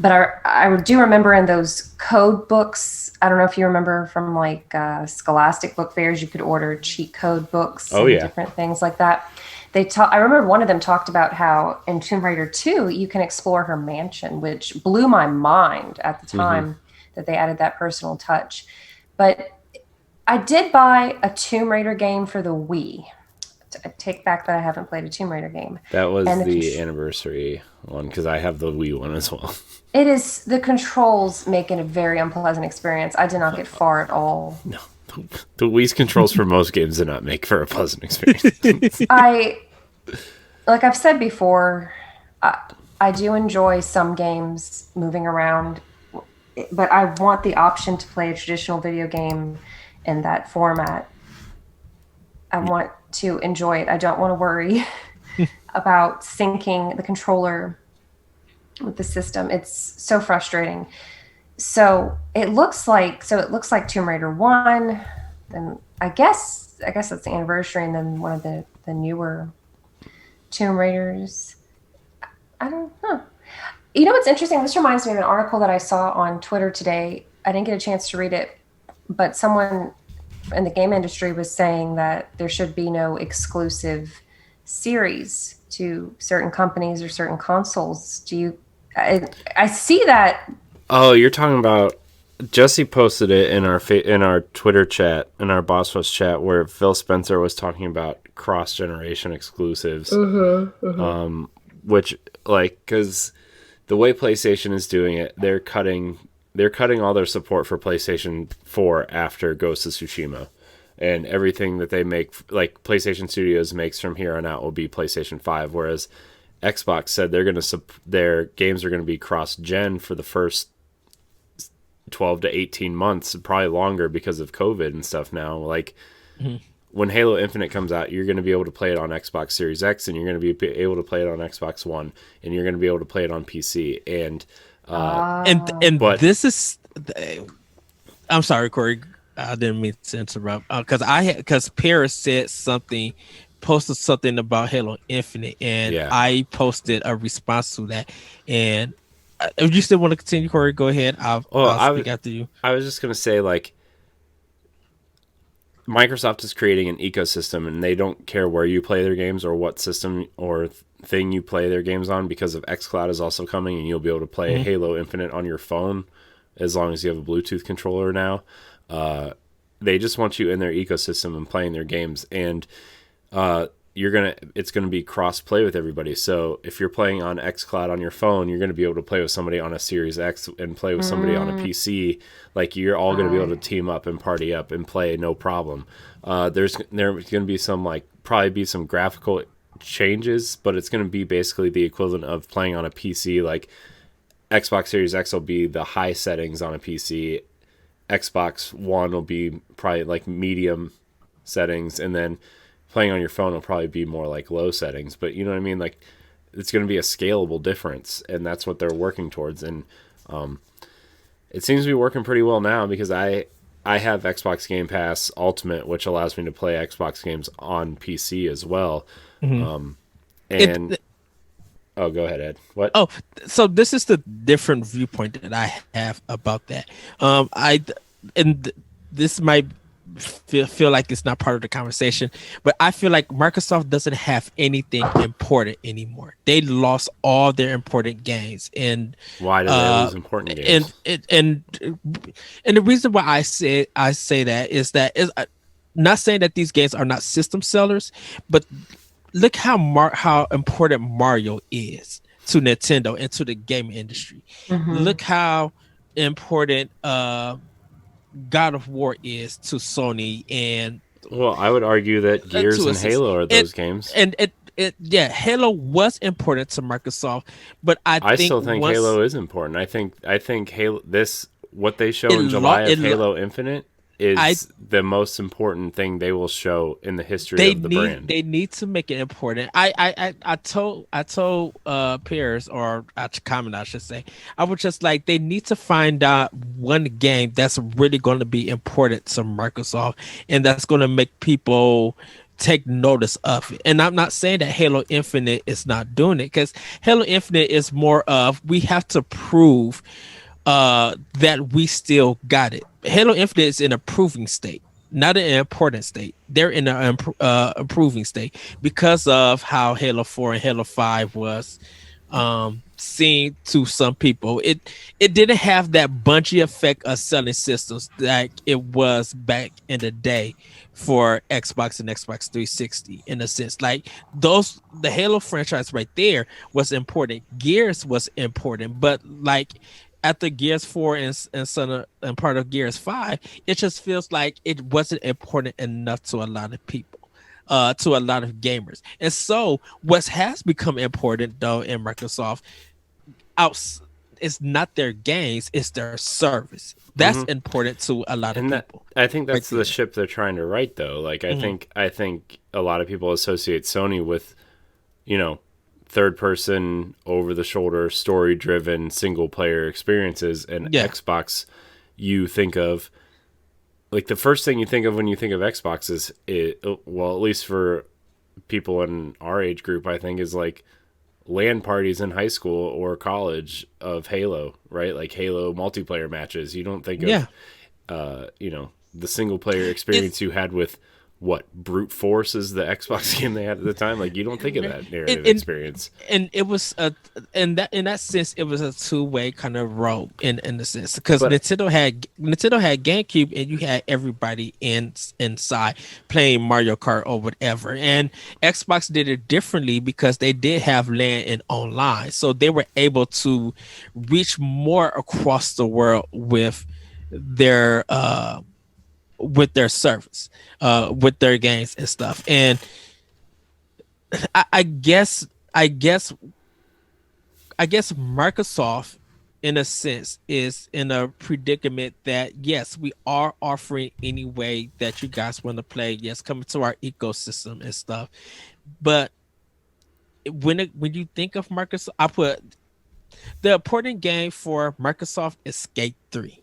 but I do remember in those code books, I don't know if you remember from like Scholastic book fairs, you could order cheat code books and different things like that. I remember one of them talked about how in Tomb Raider 2, you can explore her mansion, which blew my mind at the time that they added that personal touch. But I did buy a Tomb Raider game for the Wii. take back that I haven't played a Tomb Raider game. That was And the anniversary one because I have the Wii one as well. It is, the controls make it a very unpleasant experience. I did not get far at all. No, the Wii's controls for most games do not make for a pleasant experience. Like I've said before, I do enjoy some games moving around, but I want the option to play a traditional video game in that format. I want to enjoy it. I don't want to worry about syncing the controller with the system. It's so frustrating. So it looks like Tomb Raider 1, then I guess that's the anniversary, and then one of the newer Tomb Raiders. I don't know. You know what's interesting? This reminds me of an article that I saw on Twitter today. I didn't get a chance to read it, but someone in the game industry was saying that there should be no exclusive series to certain companies or certain consoles. I see that. Oh, you're talking about Jesse posted it in our Twitter chat, in our Boss Rush chat, where Phil Spencer was talking about cross-generation exclusives. Which, like, because the way PlayStation is doing it, they're cutting all their support for PlayStation 4 after Ghost of Tsushima. And everything that they make, like PlayStation Studios makes from here on out, will be PlayStation 5. Whereas Xbox said their games are going to be cross-gen for the first 12 to 18 months, probably longer because of COVID and stuff now. Like, when Halo Infinite comes out, you're going to be able to play it on Xbox Series X, and you're going to be able to play it on Xbox One, and you're going to be able to play it on PC. But this is, I'm sorry, Corey, I didn't mean to interrupt, because Paris posted something about Halo Infinite, and I posted a response to that. And if you still want to continue, Corey, go ahead. I'll speak after you. I was just going to say, like, Microsoft is creating an ecosystem, and they don't care where you play their games or what system or thing you play their games on, because of xCloud is also coming, and you'll be able to play Halo Infinite on your phone as long as you have a Bluetooth controller now. They just want you in their ecosystem and playing their games, and it's gonna be cross play with everybody. So if you're playing on xCloud on your phone, you're gonna be able to play with somebody on a Series X and play with somebody on a PC. Like, you're all gonna be able to team up and party up and play no problem. There's gonna be probably some graphical changes, but it's gonna be basically the equivalent of playing on a PC. Like, Xbox Series X will be the high settings on a PC. Xbox One will be probably like medium settings, and then playing on your phone will probably be more like low settings. But you know what I mean? Like, it's going to be a scalable difference, and that's what they're working towards. And it seems to be working pretty well now, because I have Xbox Game Pass Ultimate, which allows me to play Xbox games on PC as well. Go ahead, Ed. What? Oh, so this is the different viewpoint that I have about that. This might feel like it's not part of the conversation, but I feel like Microsoft doesn't have anything important anymore. They lost all their important games. And why do they lose important games? And the reason why I say that is not saying that these games are not system sellers, but look how important Mario is to Nintendo and to the gaming industry. Look how important God of War is to Sony. And well, I would argue that Gears and Halo are those games. And Halo was important to Microsoft, but I still think Halo is important. I think Halo, what they show in July of Halo Infinite is the most important thing they will show in the history of the brand. They need to make it important. I told peers, or comment, I should say, I was just like, they need to find out one game that's really going to be important to Microsoft, and that's going to make people take notice of it. And I'm not saying that Halo Infinite is not doing it, because Halo Infinite is more of, we have to prove that we still got it. Halo Infinite is in a proving state, not an important state. They're in an improving state because of how Halo 4 and Halo 5 was seem to some people. It didn't have that Bungie effect of selling systems like it was back in the day for Xbox and Xbox 360 in a sense. Like the Halo franchise right there was important. Gears was important, but like after Gears 4 and part of Gears 5, it just feels like it wasn't important enough to a lot of people. To a lot of gamers. And so what has become important though in Microsoft out it's not their games, it's their service. That's important to a lot of And people. I think that's right the ship they're trying to right, though. Like, I think a lot of people associate Sony with, you know, third person, over the shoulder, story driven, single player experiences, and Xbox, you think of, like, the first thing you think of when you think of Xbox is well, at least for people in our age group, I think, is like LAN parties in high school or college of Halo, right? Like Halo multiplayer matches. You don't think of you know, the single player experience you had with Brute Force is the Xbox game they had at the time. Like, you don't think of that narrative experience. And it was in that sense, it was a two-way kind of road in the sense, because Nintendo had GameCube, and you had everybody inside playing Mario Kart or whatever. And Xbox did it differently because they did have LAN and online, so they were able to reach more across the world with their service, with their games and stuff. And I guess Microsoft, in a sense, is in a predicament that yes, we are offering any way that you guys want to play. Yes, coming to our ecosystem and stuff. But when you think of Microsoft, I put the important game for Microsoft is Skate 3.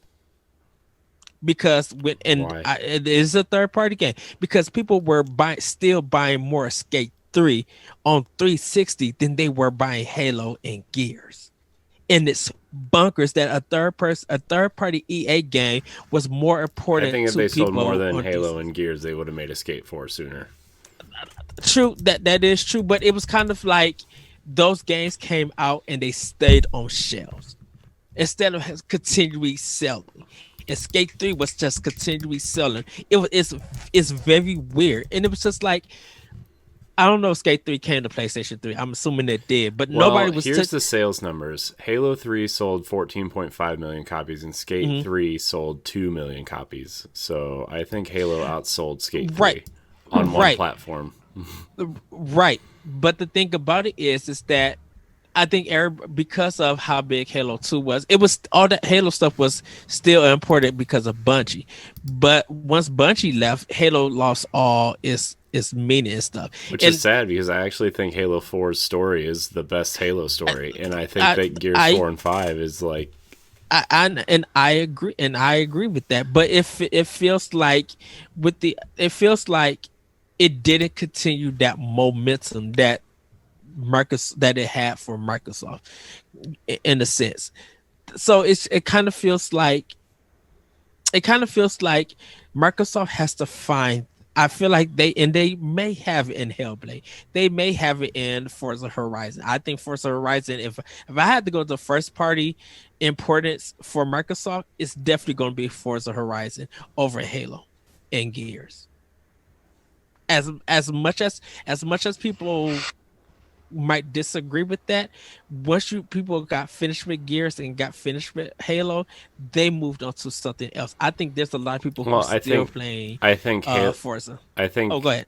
Because it is a third party game, because people were still buying more Skate 3 on 360 than they were buying Halo and Gears. And it's bunkers that a third party EA game was more important. I think if they sold more than Halo and Gears, they would have made a Skate 4 sooner. True, that is true, but it was kind of like those games came out and they stayed on shelves instead of continually selling. And Skate 3 was just continually selling. It's very weird. And it was just like, I don't know if Skate 3 came to PlayStation 3. I'm assuming it did, but nobody was. Here's the sales numbers. Halo 3 sold 14.5 million copies, and Skate 3 sold 2 million copies. So I think Halo outsold Skate 3 on one platform. Right. But the thing about it is that I think because of how big Halo 2 was, it was all that Halo stuff was still important because of Bungie. But once Bungie left, Halo lost all its meaning and stuff. Which is sad, because I actually think Halo 4's story is the best Halo story, and I think that Gears 4 and 5 is like. I agree with that. But it feels like it didn't continue that momentum that it had for Microsoft in a sense. So it kind of feels like Microsoft has to find. I feel like they may have it in Hellblade. They may have it in Forza Horizon. I think Forza Horizon, if I had to go to first party importance for Microsoft, it's definitely going to be Forza Horizon over Halo and Gears. As much as people might disagree with that, once people got finished with Gears and got finished with Halo, they moved on to something else. I think there's a lot of people who are still playing Forza. I think go ahead.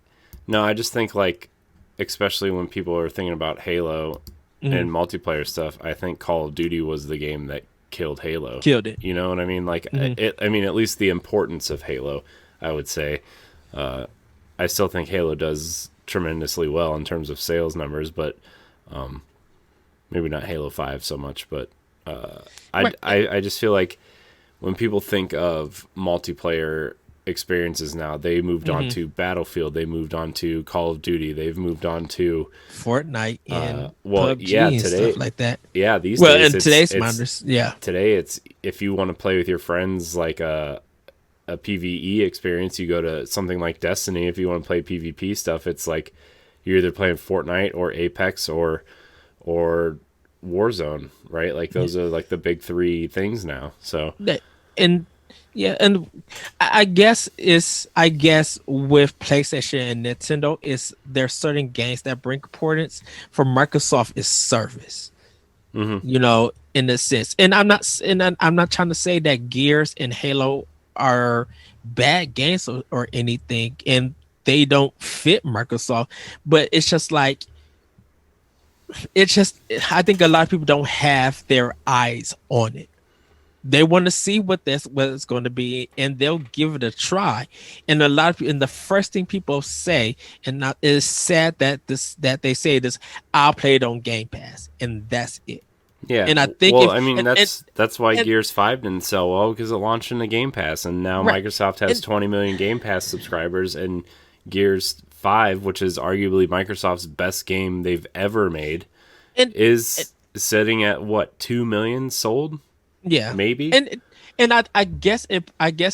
No, I just think, like, especially when people are thinking about Halo and multiplayer stuff, I think Call of Duty was the game that killed Halo. Killed it. You know what I mean? Like, at least the importance of Halo, I would say. I still think Halo does tremendously well in terms of sales numbers, but maybe not Halo 5 so much. But I just feel like when people think of multiplayer experiences now, they moved on to Battlefield, they moved on to Call of Duty, they've moved on to Fortnite and PUBG and stuff like that. Yeah, these days in today's standards, today it's, if you want to play with your friends like a PvE experience, you go to something like Destiny. If you want to play PvP stuff, it's like you're either playing Fortnite or Apex or Warzone, right? Like those are like the big three things now. So That and yeah, and I guess with PlayStation and Nintendo is there's certain games that bring importance. For Microsoft is service, in a sense. And I'm not trying to say that Gears and Halo are bad games or anything, and they don't fit Microsoft, but it's just like it's just I think a lot of people don't have their eyes on it. They want to see what it's going to be, and they'll give it a try. And a lot of and the first thing people say, and not, it's sad that they say this, I'll play it on Game Pass, and that's it. yeah, And I think well, if I mean that's why and Gears 5 didn't sell well because it launched in the Game Pass, and now right, Microsoft has and 20 million Game Pass subscribers, and Gears 5, which is arguably Microsoft's best game they've ever made, and is sitting at what 2 million sold, yeah, maybe. and I guess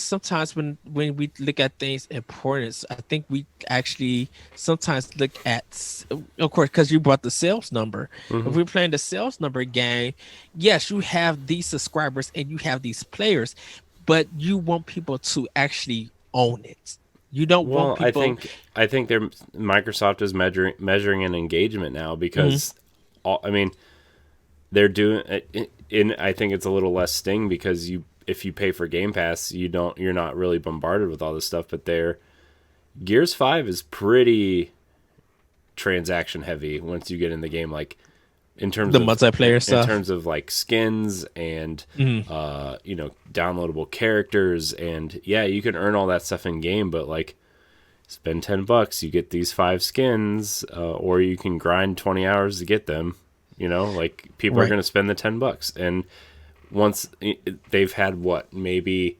sometimes when we look at things importance, I think we actually sometimes look at, of course, because you brought the sales number. If we're playing the sales number game, yes, you have these subscribers and you have these players, but you want people to actually own it. You don't want Well, people. I think they're Microsoft is measuring an engagement now because I mean they're doing it in I think it's a little less sting because if you pay for Game Pass, you're not really bombarded with all this stuff, but their Gears 5 is pretty transaction heavy once you get in the game, like The multiplayer in stuff. terms of like skins and downloadable characters, and yeah, you can earn all that stuff in game, but like spend $10, you get these 5 skins, or you can grind 20 hours to get them. Like people are Right. going to spend the $10, and once they've had what maybe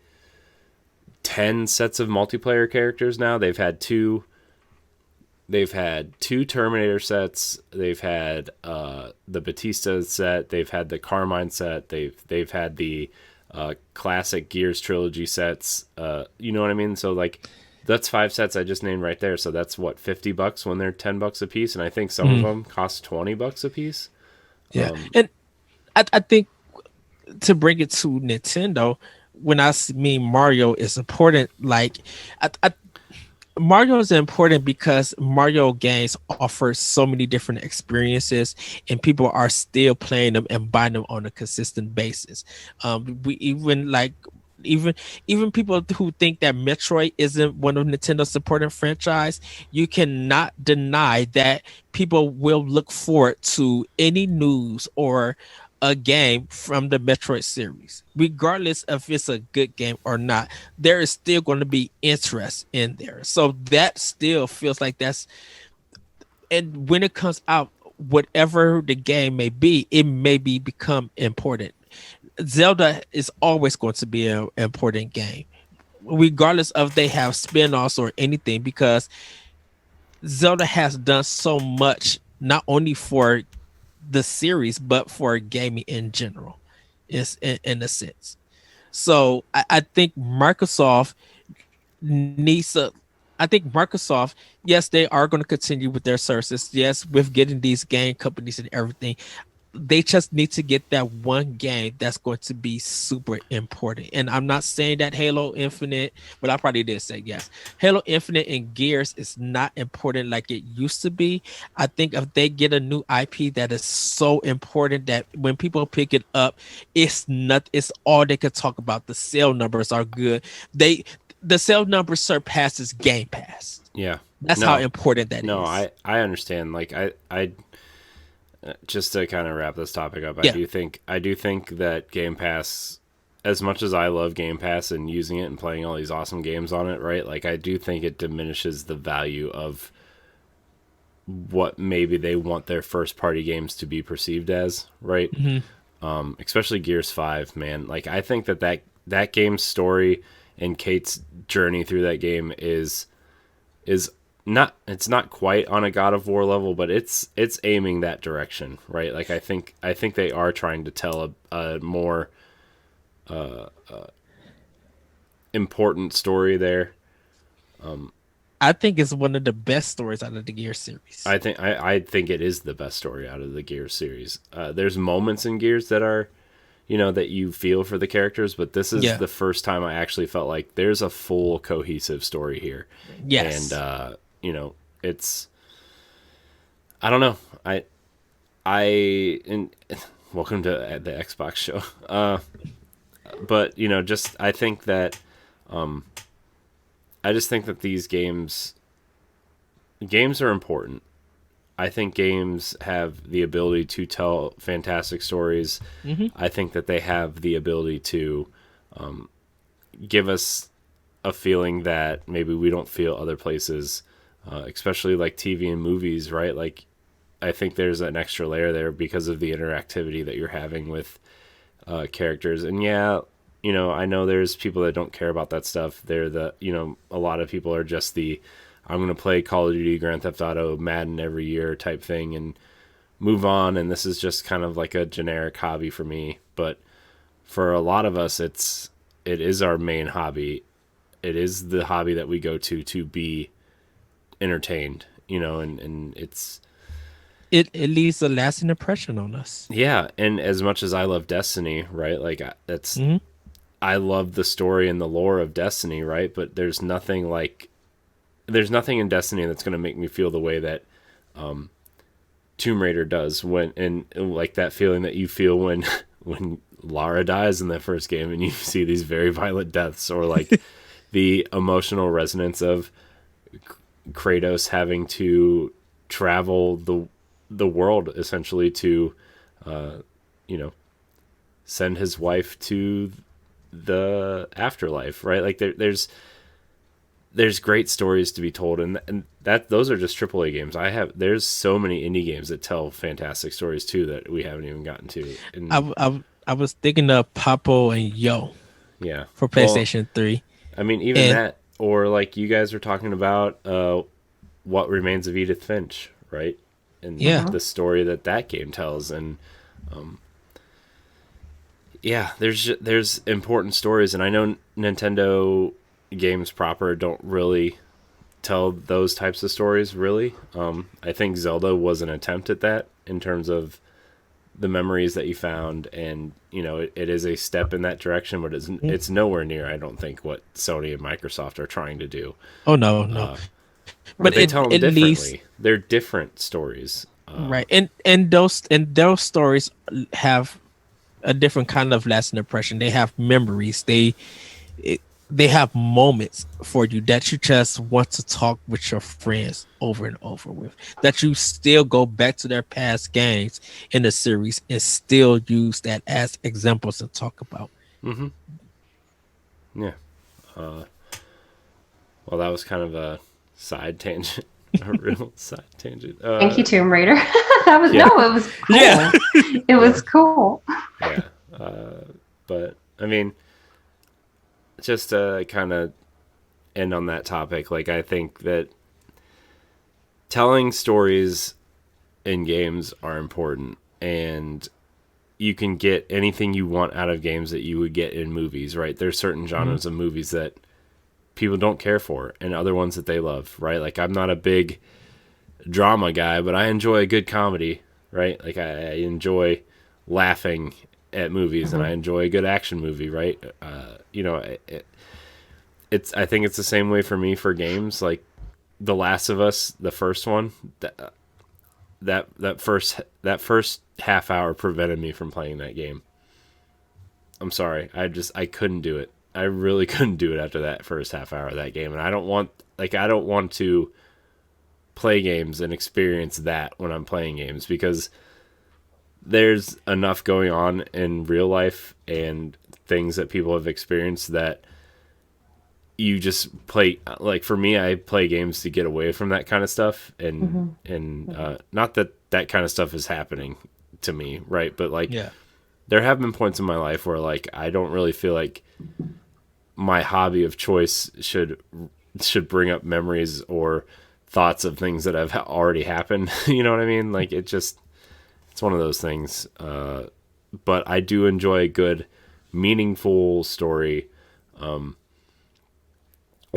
10 sets of multiplayer characters now. They've had two Terminator sets. They've had the Batista set. They've had the Carmine set. They've had the classic Gears trilogy sets. You know what I mean? So like that's 5 sets I just named right there. So that's what $50 when they're $10 a piece, and I think some of them cost $20 a piece. Yeah, and I think to bring it to Nintendo, when mean Mario is important, like Mario is important because Mario games offer so many different experiences, and people are still playing them and buying them on a consistent basis. We even like even people who think that Metroid isn't one of Nintendo's important franchise, you cannot deny that people will look forward to any news or a game from the Metroid series, regardless if it's a good game or not. There is still going to be interest in there, so that still feels like that's. And when it comes out, whatever the game may be, it may become important. Zelda is always going to be an important game, regardless of they have spin-offs or anything, because Zelda has done so much, not only for the series, but for gaming in general, is in a sense. So I think Microsoft needs a. I think Microsoft, yes, they are going to continue with their services. Yes, with getting these game companies and everything, they just need to get that one game that's going to be super important. And I'm not saying that Halo Infinite, but I probably did say yes. Halo Infinite and Gears is not important like it used to be. I think if they get a new IP that is so important that when people pick it up, it's all they could talk about. The sale numbers are good. The sale numbers surpasses Game Pass. Yeah. That's No. how important that is. No, I understand. Like I just to kind of wrap this topic up, Yeah. I do think that Game Pass, as much as I love Game Pass and using it and playing all these awesome games on it, right? Like I do think it diminishes the value of what maybe they want their first party games to be perceived as, right? Especially Gears 5, man. Like I think that game's story and Kate's journey through that game is not, it's not quite on a God of War level, but it's aiming that direction, right? Like I think they are trying to tell a more important story there. I think it's one of the best stories out of the Gear series. I think it is the best story out of the Gears series. There's moments in Gears that are, that you feel for the characters, but this is Yeah. the first time I actually felt like there's a full cohesive story here. Yes. And it's, I don't know. And welcome to the Xbox show. But just I just think that these games are important. I think games have the ability to tell fantastic stories. I think that they have the ability to give us a feeling that maybe we don't feel other places, especially like TV and movies, right? Like, I think there's an extra layer there because of the interactivity that you're having with characters. And yeah, I know there's people that don't care about that stuff. A lot of people are just I'm going to play Call of Duty, Grand Theft Auto, Madden every year type thing and move on. And this is just kind of like a generic hobby for me. But for a lot of us, it is our main hobby. It is the hobby that we go to be entertained, and It leaves a lasting impression on us. yeah. And as much as I love Destiny, right? Like I love the story and the lore of Destiny, right? But there's nothing in Destiny that's going to make me feel the way that Tomb Raider does and like that feeling that you feel when Lara dies in that first game and you see these very violent deaths, or like the emotional resonance of Kratos having to travel the world essentially to send his wife to the afterlife, right? Like there's great stories to be told, and that those are just AAA games. There's so many indie games that tell fantastic stories too that we haven't even gotten to. And I was thinking of Papo and Yo yeah, for PlayStation 3. I mean, even that, or like you guys were talking about What Remains of Edith Finch, right? And the story that game tells, and there's important stories, and I know Nintendo games proper don't really tell those types of stories, really. I think Zelda was an attempt at that in terms of the memories that you found, and it is a step in that direction, but it's nowhere near, I don't think, what Sony and Microsoft are trying to do. Oh no. But they tell them differently. They're different stories, right? And those stories have a different kind of lasting impression. They have memories. They have moments for you that you just want to talk with your friends over and over with. That you still go back to their past games in the series and still use that as examples to talk about. Mm-hmm. Yeah. Well, that was kind of a side tangent. A real side tangent. Thank you, Tomb Raider. It was cool. Yeah. It was cool. Yeah. But I mean, just to kind of end on that topic, like I think that telling stories in games are important, and you can get anything you want out of games that you would get in movies, right? There's certain genres of movies that people don't care for, and other ones that they love, right? Like I'm not a big drama guy, but I enjoy a good comedy, right? Like I enjoy laughing at movies, and I enjoy a good action movie, right? I think it's the same way for me for games. Like The Last of Us, the first one, that first half hour prevented me from playing that game. I'm sorry, I couldn't do it. I really couldn't do it after that first half hour of that game, and I don't want to play games and experience that when I'm playing games, because there's enough going on in real life and things that people have experienced that you just play. Like for me, I play games to get away from that kind of stuff, and not that kind of stuff is happening to me, right? But like, there have been points in my life where like I don't really feel like my hobby of choice should bring up memories or thoughts of things that have already happened. You know what I mean? Like it's one of those things. But I do enjoy a good, meaningful story. I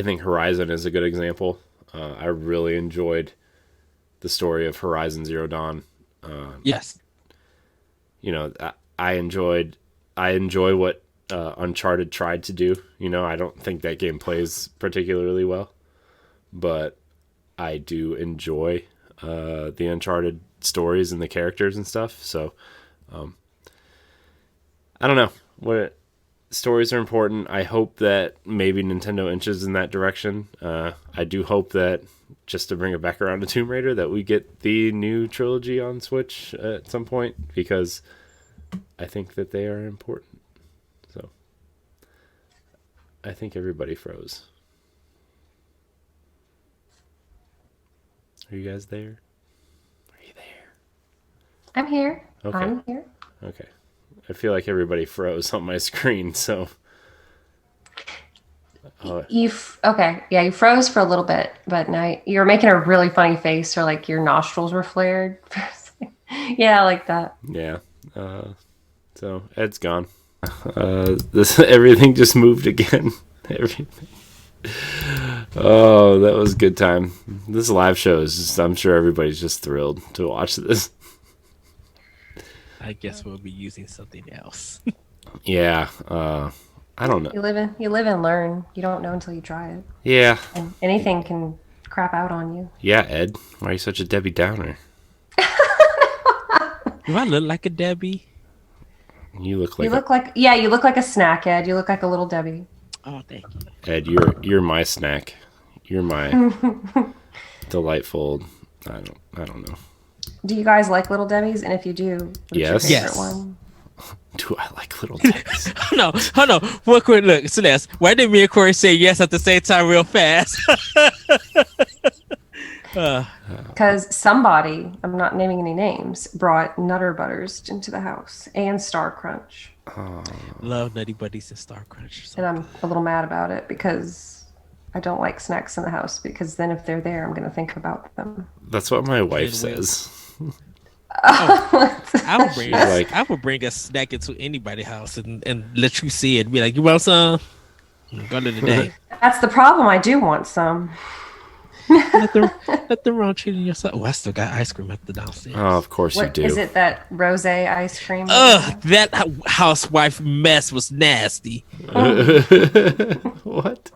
think Horizon is a good example. I really enjoyed the story of Horizon Zero Dawn. Yes. You know, I enjoy what Uncharted tried to do. You know, I don't think that game plays particularly well, but I do enjoy the Uncharted stories and the characters and stuff. So, I don't know. What stories are important. I hope that maybe Nintendo inches in that direction. I do hope that, just to bring it back around to Tomb Raider, that we get the new trilogy on Switch at some point, because I think that they are important. So I think everybody froze. Are you guys there? Are you there? I'm here. Okay. I'm here. Okay. I feel like everybody froze on my screen, so. Okay, yeah, you froze for a little bit, but now you're making a really funny face, or like your nostrils were flared. Yeah, I like that. Yeah. So Ed's gone. Everything just moved again. Everything. Oh, that was a good time. This live show is just, I'm sure everybody's just thrilled to watch this. I guess we'll be using something else. Yeah. I don't know. You live and learn. You don't know until you try it. Yeah. And anything can crap out on you. Yeah, Ed. Why are you such a Debbie Downer? Do I look like a Debbie? You look like you look like a snack, Ed. You look like a little Debbie. Oh, thank you. Ed, you're my snack. You're my delightful. I don't know. Do you guys like Little Debbie's? And if you do, what's your favorite Yes. one? Do I like Little Debbie's? Hold on. One quick look, Celeste. Why did me and Corey say yes at the same time real fast? Because somebody, I'm not naming any names, brought Nutter Butters into the house and Star Crunch. Love Nutty Buddies and Star Crunch. And I'm a little mad about it because I don't like snacks in the house, because then if they're there, I'm going to think about them. That's what my wife says. I would bring a snack into anybody's house and let you see it. Be like, you want some? Go to the day. That's the problem. I do want some. let the wrong treating yourself. Oh, I still got ice cream at the downstairs. Oh, of course you do. Is it that rosé ice cream? Ugh, that housewife mess was nasty. What?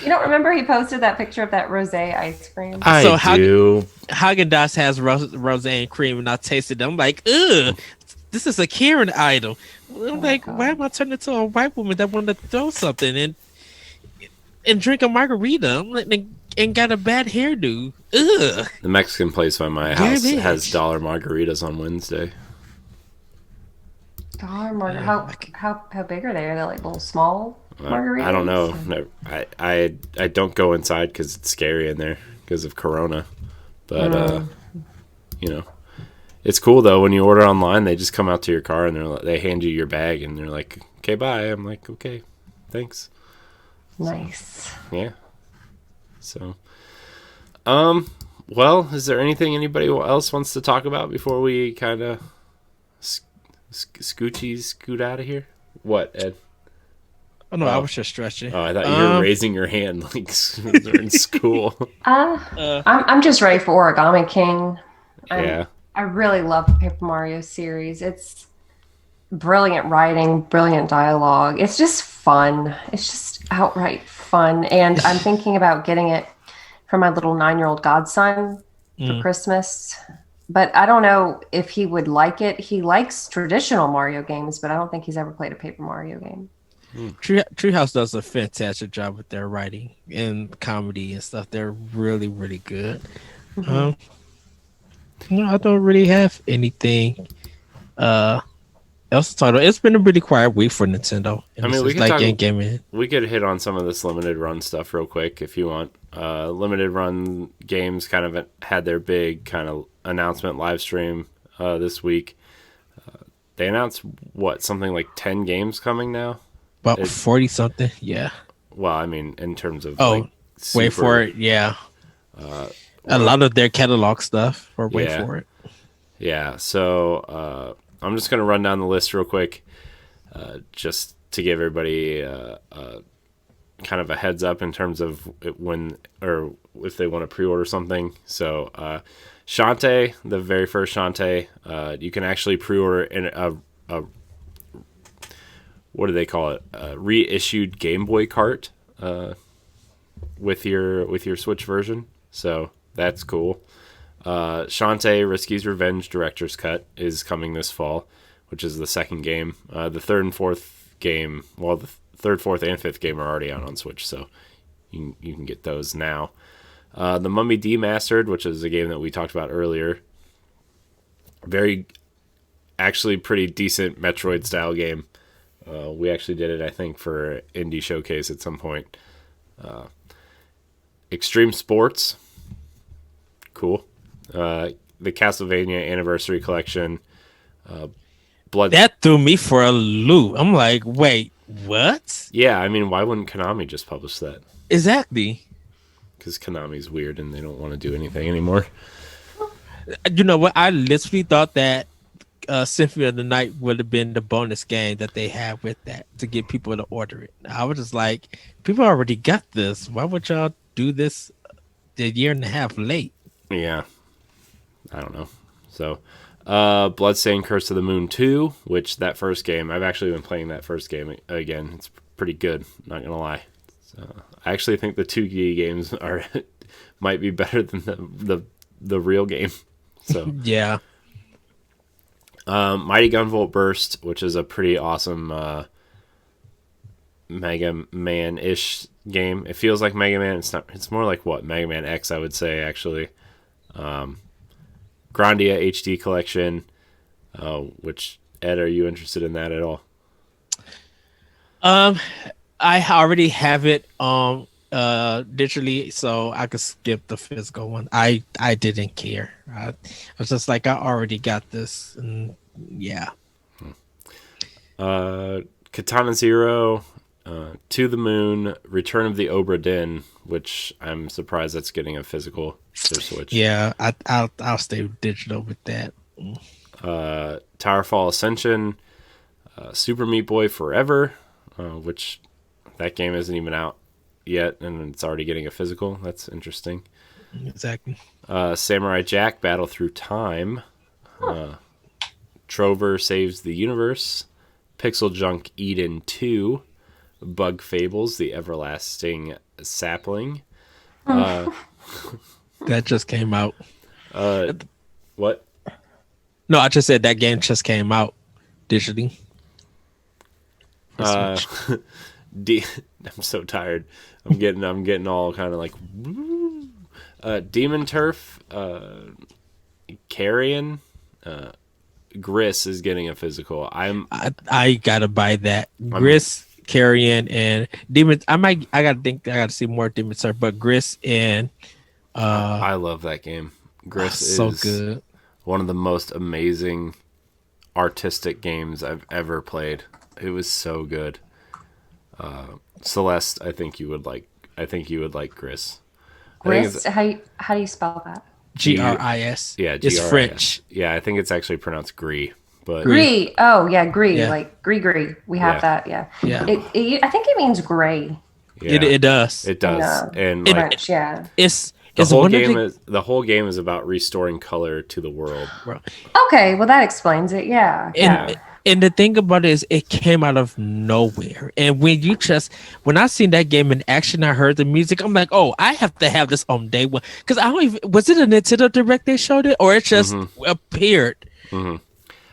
You don't remember he posted that picture of that rosé ice cream? I do. Haagen-Dazs has rosé and cream, and I tasted them. I'm like, ugh, this is a Karen item. I'm like, why am I turning into a white woman that wanted to throw something and drink a margarita? I'm like, and got a bad hairdo. Ugh. The Mexican place by my house has dollar margaritas on Wednesday. Dollar margarita? How big are they? Are they like little small margaritas? I don't know. No, I don't go inside because it's scary in there because of Corona. But you know, it's cool though. When you order online, they just come out to your car and they hand you your bag and they're like, "Okay, bye." I'm like, "Okay, thanks." Nice. Yeah. So, well, is there anything anybody else wants to talk about before we kind of scoot out of here? What, Ed? Oh no, I was just stretching. Oh, I thought you were raising your hand like you're in school. I'm just ready for Origami King. Yeah. I really love the Paper Mario series. It's brilliant writing, brilliant dialogue. It's just fun. It's just outright fun. And I'm thinking about getting it for my little 9-year-old godson for Christmas. But I don't know if he would like it. He likes traditional Mario games, but I don't think he's ever played a Paper Mario game. Treehouse does a fantastic job with their writing and comedy and stuff. They're really, really good. I don't really have anything else to talk about. It's been a really quiet week for Nintendo. I mean, we could hit on some of this limited run stuff real quick if you want. Limited run games kind of had their big kind of announcement live stream this week. They announced something like 10 games coming now. About 40 something, yeah. Well, I mean, in terms of Wayforward, yeah. A lot of their catalog stuff for Wayforward. Yeah, so I'm just gonna run down the list real quick, just to give everybody kind of a heads up in terms of when or if they want to pre-order something. So Shantae, the very first Shantae, you can actually pre-order in a what do they call it? A reissued Game Boy cart with your Switch version. So that's cool. Shantae Risky's Revenge Director's Cut is coming this fall, which is the second game. The third and fourth game, well, the third, fourth, and fifth game are already out on Switch, so you can get those now. The Mummy Demastered, which is a game that we talked about earlier. Actually pretty decent Metroid-style game. We actually did it, I think, for Indie Showcase at some point. Extreme Sports. Cool. The Castlevania Anniversary Collection. Blood. That threw me for a loop. I'm like, wait, what? Yeah, I mean, why wouldn't Konami just publish that? Exactly. Because Konami's weird and they don't want to do anything anymore. You know what? I literally thought that Symphony of the Night would have been the bonus game that they had with that to get people to order it. I was just like, people already got this. Why would y'all do this a year and a half late? Yeah. I don't know. So, Bloodstained Curse of the Moon 2, which that first game, I've actually been playing that first game again. It's pretty good, not going to lie. I actually think the 2D games might be better than the real game. So yeah. Mighty Gunvolt Burst, which is a pretty awesome Mega Man-ish game. It feels like Mega Man. It's more like what? Mega Man X, I would say, actually. Grandia HD Collection, which, Ed, are you interested in that at all? I already have it digitally, so I could skip the physical one. I didn't care. I was just like, I already got this, and yeah. Katana Zero, To the Moon, Return of the Obra Dinn, which I'm surprised that's getting a physical for Switch. Yeah, I'll stay digital with that. Towerfall Ascension, Super Meat Boy Forever, which that game isn't even out yet, and it's already getting a physical. That's interesting. Exactly. Samurai Jack, Battle Through Time. Trover Saves the Universe. Pixel Junk Eden 2. Bug Fables, The Everlasting Sapling. That just came out. What? No, I just said that game just came out digitally. I'm so tired. I'm getting all kind of like Demon Turf, Carrion, Gris is getting a physical. I gotta buy that. Gris, Carrion, and Demon. I gotta see more Demon Turf, but Gris and I love that game. Gris is so good. One of the most amazing artistic games I've ever played. It was so good. Celeste, I think you would like Gris. Gris? How do you spell that? Gris. Yeah, it's Gris. French. Yeah, I think it's actually pronounced Gris. But Gris. Oh yeah, Gris. Yeah. Like gris. We have that. Yeah. Yeah. I think it means gray. yeah, It does. It does. Yeah. And In like French, yeah. the whole game is about restoring color to the world. Okay, well that explains it. Yeah. And the thing about it is, it came out of nowhere. And when I seen that game in action, I heard the music. I'm like, oh, I have to have this on day one. Because was it a Nintendo Direct they showed it, or it just appeared? Mm-hmm.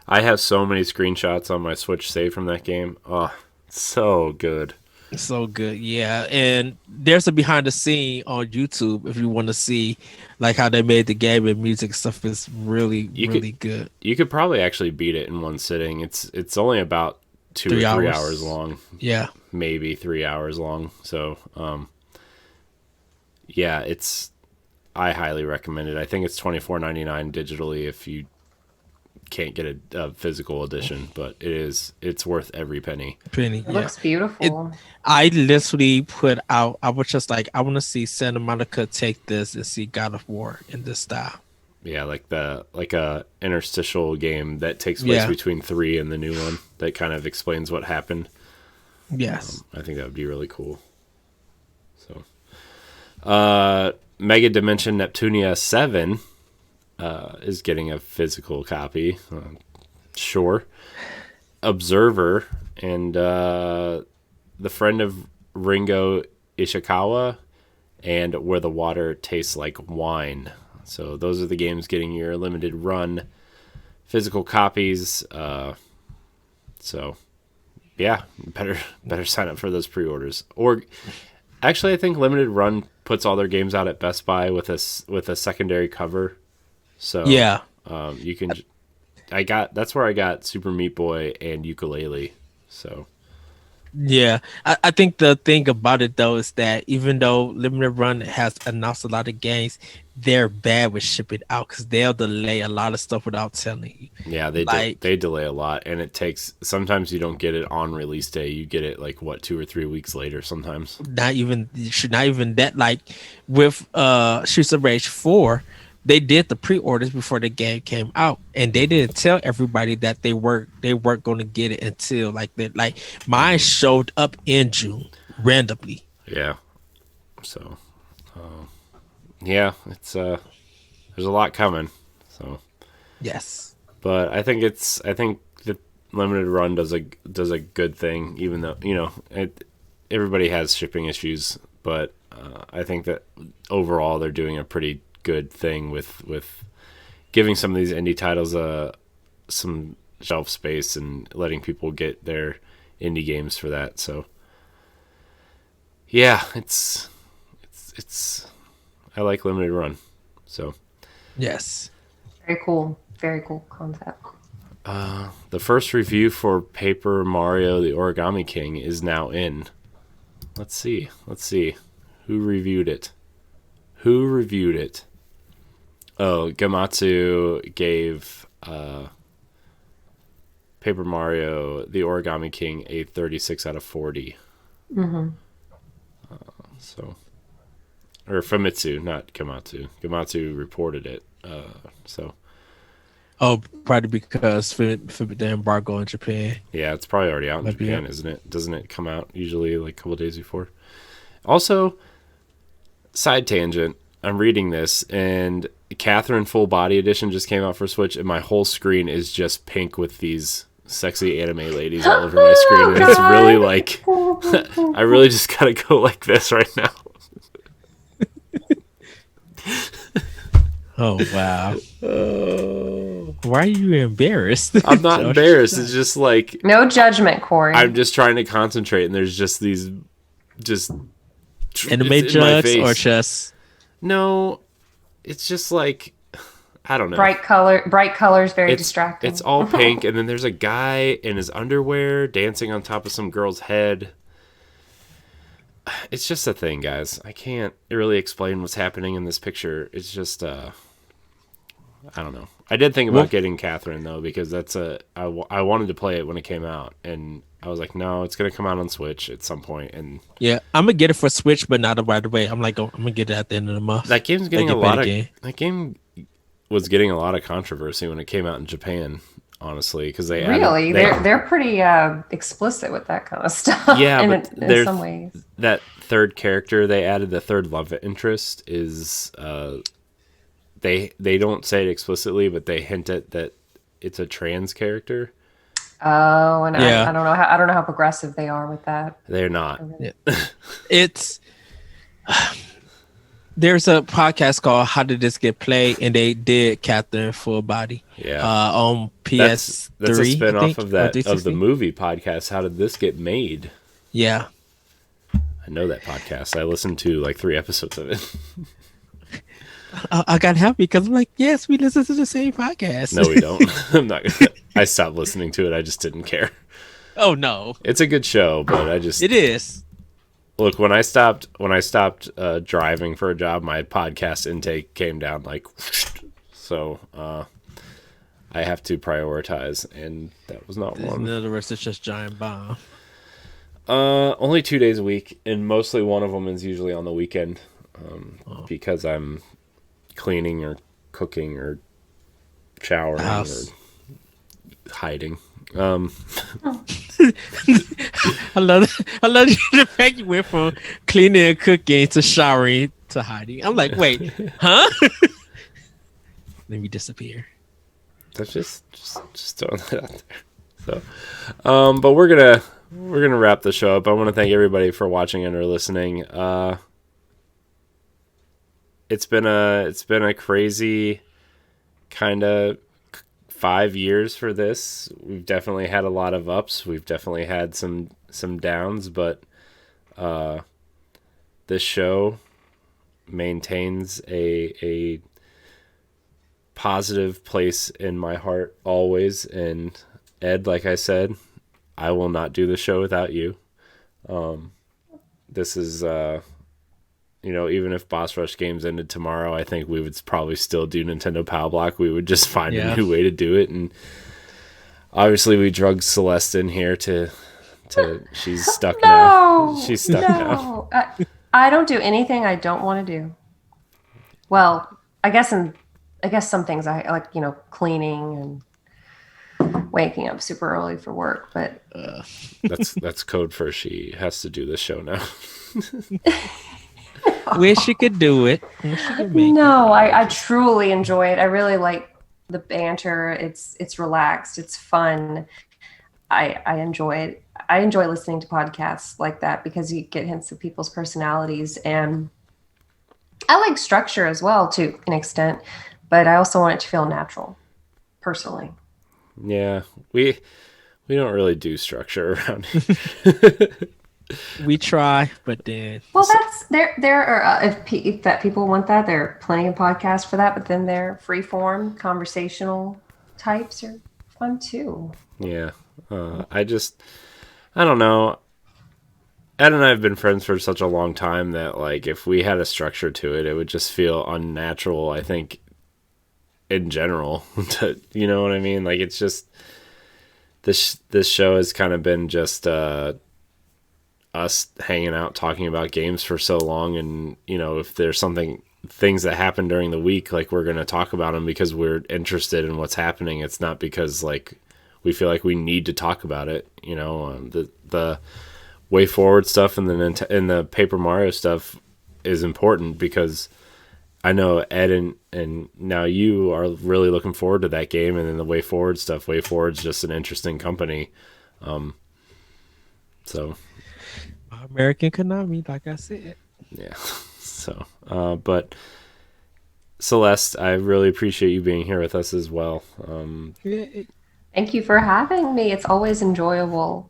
I have so many screenshots on my Switch saved from that game. Oh, so good. So good, yeah. And there's a behind the scene on YouTube if you want to see like how they made the game and music stuff is really good. You could probably actually beat it in one sitting. It's only about 2 or 3 hours long. Yeah. Maybe 3 hours long. So yeah, I highly recommend it. I think it's $24.99 digitally if you can't get a physical edition, but it's worth every penny. It looks beautiful. I literally I was just like, I want to see Santa Monica take this and see God of War in this style. Yeah, like a interstitial game that takes place between 3 and the new one that kind of explains what happened. Yes. I think that would be really cool. So Mega Dimension Neptunia 7 is getting a physical copy. Sure. Observer and The Friend of Ringo Ishikawa and Where the Water Tastes Like Wine. So those are the games getting your limited run physical copies. So yeah, better sign up for those pre-orders. Or actually, I think limited run puts all their games out at Best Buy with a secondary cover. So Yeah. You can. That's where I got Super Meat Boy and Ukulele. So Yeah, I think the thing about it though is that even though Limited Run has announced a lot of games, they're bad with shipping out because they'll delay a lot of stuff without telling you. yeah, they delay a lot, and it takes. Sometimes you don't get it on release day. You get it like 2 or 3 weeks later. Sometimes Not even that. Like with Streets of Rage 4, they did the pre-orders before the game came out, and they didn't tell everybody that they weren't going to get it until like mine showed up in June randomly. yeah. So yeah, it's there's a lot coming. So Yes. but I think the limited run does a good thing, even though everybody has shipping issues, but I think that overall they're doing a pretty good thing with giving some of these indie titles some shelf space and letting people get their indie games for that. So yeah, it's I like limited run. So Yes. Very cool concept. the first review for Paper Mario the Origami King is now in. Let's see who reviewed it. Oh, Gamatsu gave Paper Mario the Origami King a 36 out of 40. Mm-hmm. Or Famitsu, not Gamatsu. Gamatsu reported it. So Oh, probably because for the embargo in Japan. yeah, it's probably already out in Japan, isn't it? Doesn't it come out usually like a couple days before? Also, side tangent. I'm reading this, and Catherine Full Body Edition just came out for Switch, and my whole screen is just pink with these sexy anime ladies all over my screen. And it's really like, I really just gotta go like this right now. Oh wow! Why are you embarrassed? I'm not embarrassed. It's just like No judgment, Corey. I'm just trying to concentrate, and there's just these Anime jugs or just no. It's just like I don't know. bright colors, very distracting. It's all pink, and then there's a guy in his underwear dancing on top of some girl's head. It's just a thing, guys. I can't really explain what's happening in this picture. It's just I don't know. I did think about getting Catherine though, because I wanted to play it when it came out, and I was like, no, it's gonna come out on Switch at some point, and yeah, I'm gonna get it for Switch, but not right away. I'm like, I'm gonna get it at the end of the month. that game's getting that game was getting a lot of controversy when it came out in Japan. Honestly, because they're pretty explicit with that kind of stuff. Yeah, but in some ways, that third character they added, the third love interest, is they don't say it explicitly, but they hint at that it's a trans character. Oh, and yeah. I don't know how progressive they are with that. They're not. Yeah. It's there's a podcast called How Did This Get Played, and they did Catherine Full Body. Yeah. On PS3. That's a spin-off of the movie podcast. How Did This Get Made? Yeah. I know that podcast. I listened to like 3 episodes of it. I got happy because I'm like, yes, we listen to the same podcast. No, we don't. I'm not gonna, I stopped listening to it. I just didn't care. Oh no. It's a good show, but it is. Look, when I stopped driving for a job, my podcast intake came down like so I have to prioritize, and that was not one. In other words, it's just giant bomb. Only 2 days a week, and mostly one of them is usually on the weekend, because I'm cleaning or cooking or showering or hiding. I love the fact you went from cleaning and cooking to showering to hiding. I'm like, wait, huh? Let me disappear. That's just throwing that out there. So, but we're gonna wrap the show up. I want to thank everybody for watching and or listening. It's been a crazy kind of 5 years for this. We've definitely had a lot of ups. We've definitely had some downs, but this show maintains a positive place in my heart always. And Ed, like I said, I will not do the show without you. This is even if Boss Rush games ended tomorrow, I think we would probably still do Nintendo Pow Block. We would just find a new way to do it. And obviously we drugged Celeste in here to she's stuck now. She's stuck now. I don't do anything I don't want to do. Well, I guess some things I like, cleaning and waking up super early for work, but that's code for she has to do this show now. Wish you could do it. I truly enjoy it. I really like the banter. It's relaxed. It's fun. I enjoy it. I enjoy listening to podcasts like that because you get hints of people's personalities, and I like structure as well to an extent, but I also want it to feel natural, personally. Yeah, we don't really do structure around here. We try, but then that's there are if that people want that, there are plenty of podcasts for that. But then they're free form conversational types are fun too. Yeah, I don't know. Ed and I have been friends for such a long time that like if we had a structure to it, it would just feel unnatural. I think in general, you know what I mean? Like it's just this show has kind of been just us hanging out talking about games for so long, and if there's things that happen during the week, like we're going to talk about them because we're interested in what's happening. It's not because like we feel like we need to talk about it. The Wayforward stuff and the Paper Mario stuff is important because I know Ed and now you are really looking forward to that game, and then the Wayforward stuff. Wayforward's just an interesting company. So American Konami, like I said. Yeah. So, but Celeste, I really appreciate you being here with us as well. Thank you for having me. It's always enjoyable.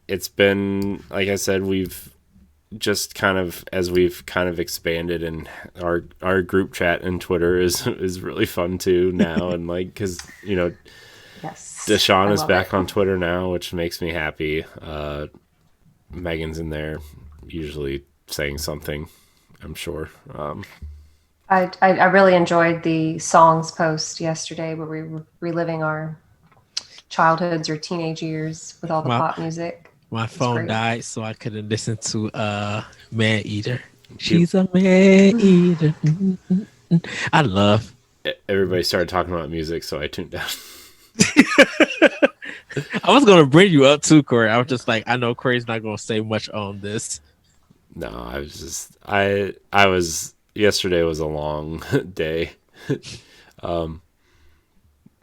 It's been, like I said, we've just kind of, as we've kind of expanded, and our group chat and Twitter is really fun too now. And like, cause yes, Deshaun is back on Twitter now, which makes me happy. Megan's in there usually saying something, I'm sure. I really enjoyed the songs post yesterday where we were reliving our childhoods or teenage years with all the pop music. My phone died, so I couldn't listen to Man Eater. She's a man eater. I love. Everybody started talking about music, so I tuned down. I was gonna bring you up too, Corey. I was just like, I know Corey's not gonna say much on this. No, I was just I was yesterday was a long day.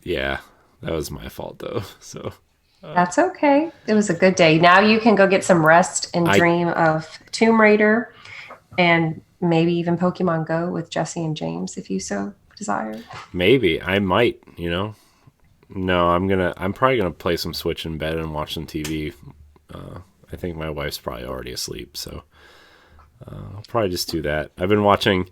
Yeah, that was my fault though. So that's okay. It was a good day. Now you can go get some rest and dream of Tomb Raider and maybe even Pokemon Go with Jesse and James if you so desire. Maybe I might, No, I'm probably gonna play some Switch in bed and watch some TV. I think my wife's probably already asleep, so I'll probably just do that. I've been watching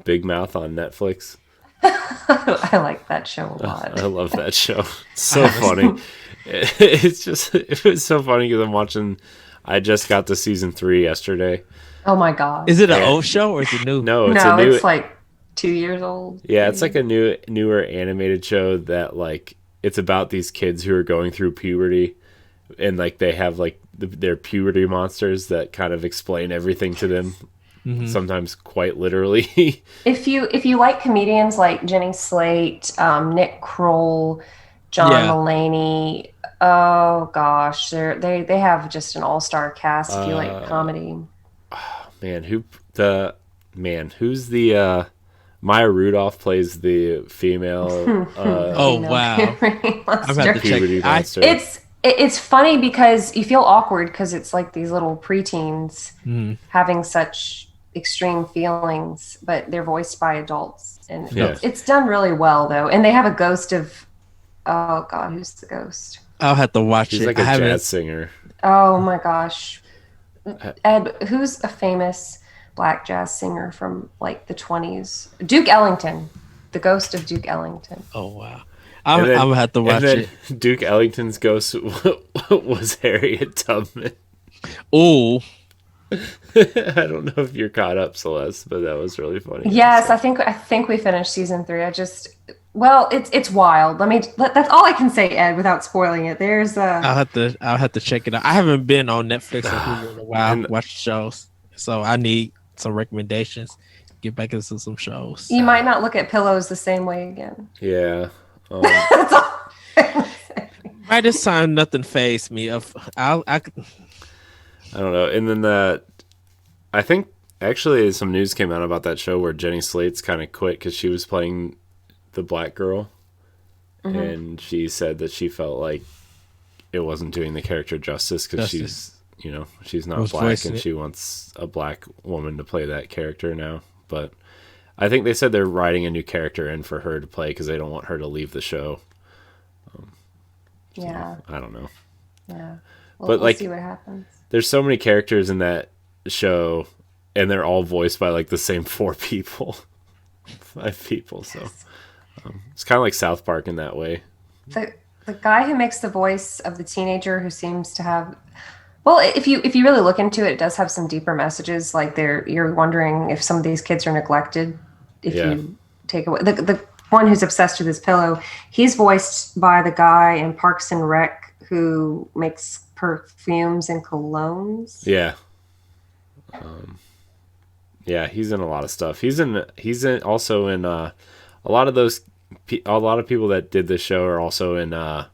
Big Mouth on Netflix. I like that show a lot. I love that show. It's so funny. It was so funny because I just got to season 3 yesterday. Oh my god! Is it an old show or is it new? No, it's like 2 years old. Yeah, it's like a newer animated show that like it's about these kids who are going through puberty, and like they have like their puberty monsters that kind of explain everything to them. Mm-hmm. Sometimes quite literally. If you like comedians like Jenny Slate, Nick Kroll, John Mulaney, Oh gosh, they have just an all-star cast if you like comedy. Who's the Maya Rudolph plays the female Oh Female wow, puberty I've had to monster. check. puberty I monster. It's funny because you feel awkward because it's like these little preteens mm, having such extreme feelings, but they're voiced by adults, and Yeah. it's done really well though. And they have a ghost of, oh god, who's the ghost? I'll have to watch She's it. like I a haven't. jazz singer. Oh my gosh, Ed, who's a famous black jazz singer from like the 20s? Duke Ellington, the ghost of Duke Ellington. Oh wow, I'm And then- gonna have to watch and then it. Duke Ellington's ghost was Harriet Tubman. Oh, I don't know if you're caught up, Celeste, but that was really funny. Yes, I think we finished season 3. Well, it's wild. That's all I can say, Ed, without spoiling it. There's I'll have to check it out. I haven't been on Netflix or Hulu in a while. And- Watch shows, so I need some recommendations. Get back into some shows. you might not look at pillows the same way again. Yeah. That's all. By this time, nothing phased me. I don't know. And then I think actually some news came out about that show where Jenny Slate's kind of quit because she was playing the black girl. And she said that she felt like it wasn't doing the character justice because she's not Was black voicing and it. she wants a black woman to play that character now. But I think they said they're writing a new character in for her to play because they don't want her to leave the show. Yeah, I don't know. yeah. But, We'll like- see what happens. There's so many characters in that show, and they're all voiced by like the same 4 people, 5 people. So it's kind of like South Park in that way. The guy who makes the voice of the teenager who seems to have, well, if you really look into it, it does have some deeper messages. Like you're wondering if some of these kids are neglected. If Yeah. you take away the one who's obsessed with his pillow, he's voiced by the guy in Parks and Rec who makes perfumes and colognes. Yeah. Yeah, he's in a lot of stuff. He's also in a lot of those. A lot of people that did this show are also in. I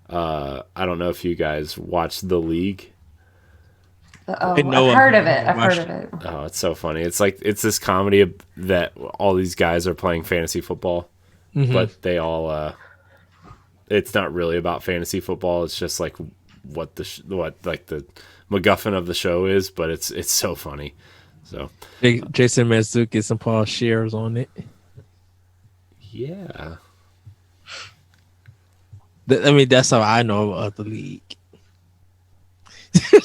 don't know if you guys watched The League. Oh, I know I've heard of him. it. I've heard of it. Oh, it's so funny. It's like it's this comedy that all these guys are playing fantasy football, but they all. It's not really about fantasy football. It's just like what the MacGuffin of the show is, but it's so funny. So Jason Mantzoukas and Paul Shear's on it. yeah. I mean, that's how I know of the league.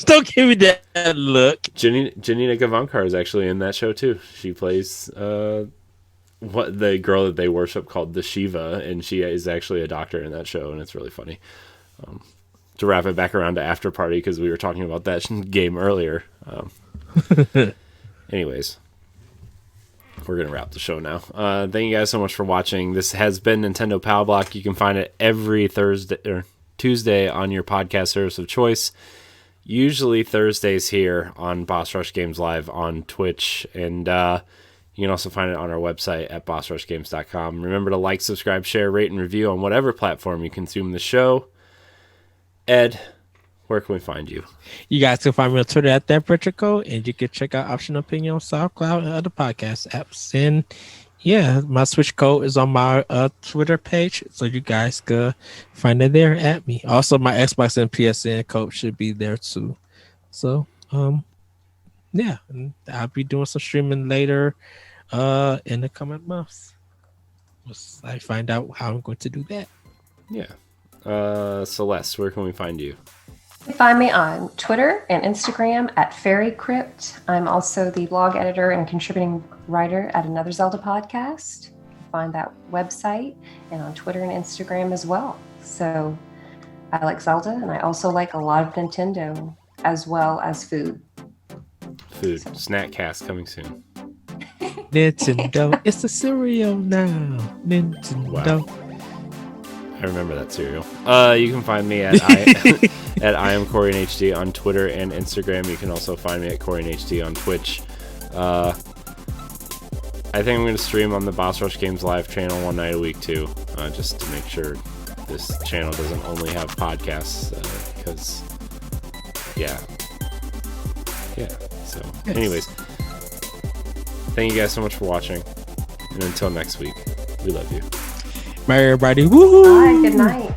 Don't give me that look. Janina Gavankar is actually in that show too. She plays what the girl that they worship called the Shiva, and she is actually a doctor in that show, and it's really funny. To wrap it back around to After Party, because we were talking about that game earlier. Anyways, we're going to wrap the show now. Thank you guys so much for watching. This has been Nintendo Pow Block. You can find it every Thursday or Tuesday on your podcast service of choice. Usually Thursdays here on Boss Rush Games Live on Twitch. And you can also find it on our website at bossrushgames.com. Remember to like, subscribe, share, rate, and review on whatever platform you consume the show. Ed, where can we find you? You guys can find me on Twitter at ThatRichardCo, and you can check out Option Opinion on SoundCloud and other podcast apps. And yeah, my Switch code is on my Twitter page, so you guys can find it there at me. Also, my Xbox and PSN code should be there too. So, yeah, and I'll be doing some streaming later in the coming months. Once I find out how I'm going to do that. Yeah. Celeste, where can we find you? You can find me on Twitter and Instagram at Fairy Crypt. I'm also the blog editor and contributing writer at Another Zelda podcast. You can find that website and on Twitter and Instagram as well. So I like Zelda, and I also like a lot of Nintendo as well as food. Food. Snackcast coming soon. Nintendo, it's a cereal now. Nintendo. Wow. I remember that cereal. You can find me at I am Corey in HD on Twitter and Instagram. You can also find me at Corey in HD on Twitch. I think I'm going to stream on the Boss Rush Games Live channel one night a week too, just to make sure this channel doesn't only have podcasts, because yeah. So, anyways, thank you guys so much for watching, and until next week, we love you. Bye, everybody. Woohoo! Bye. Good night.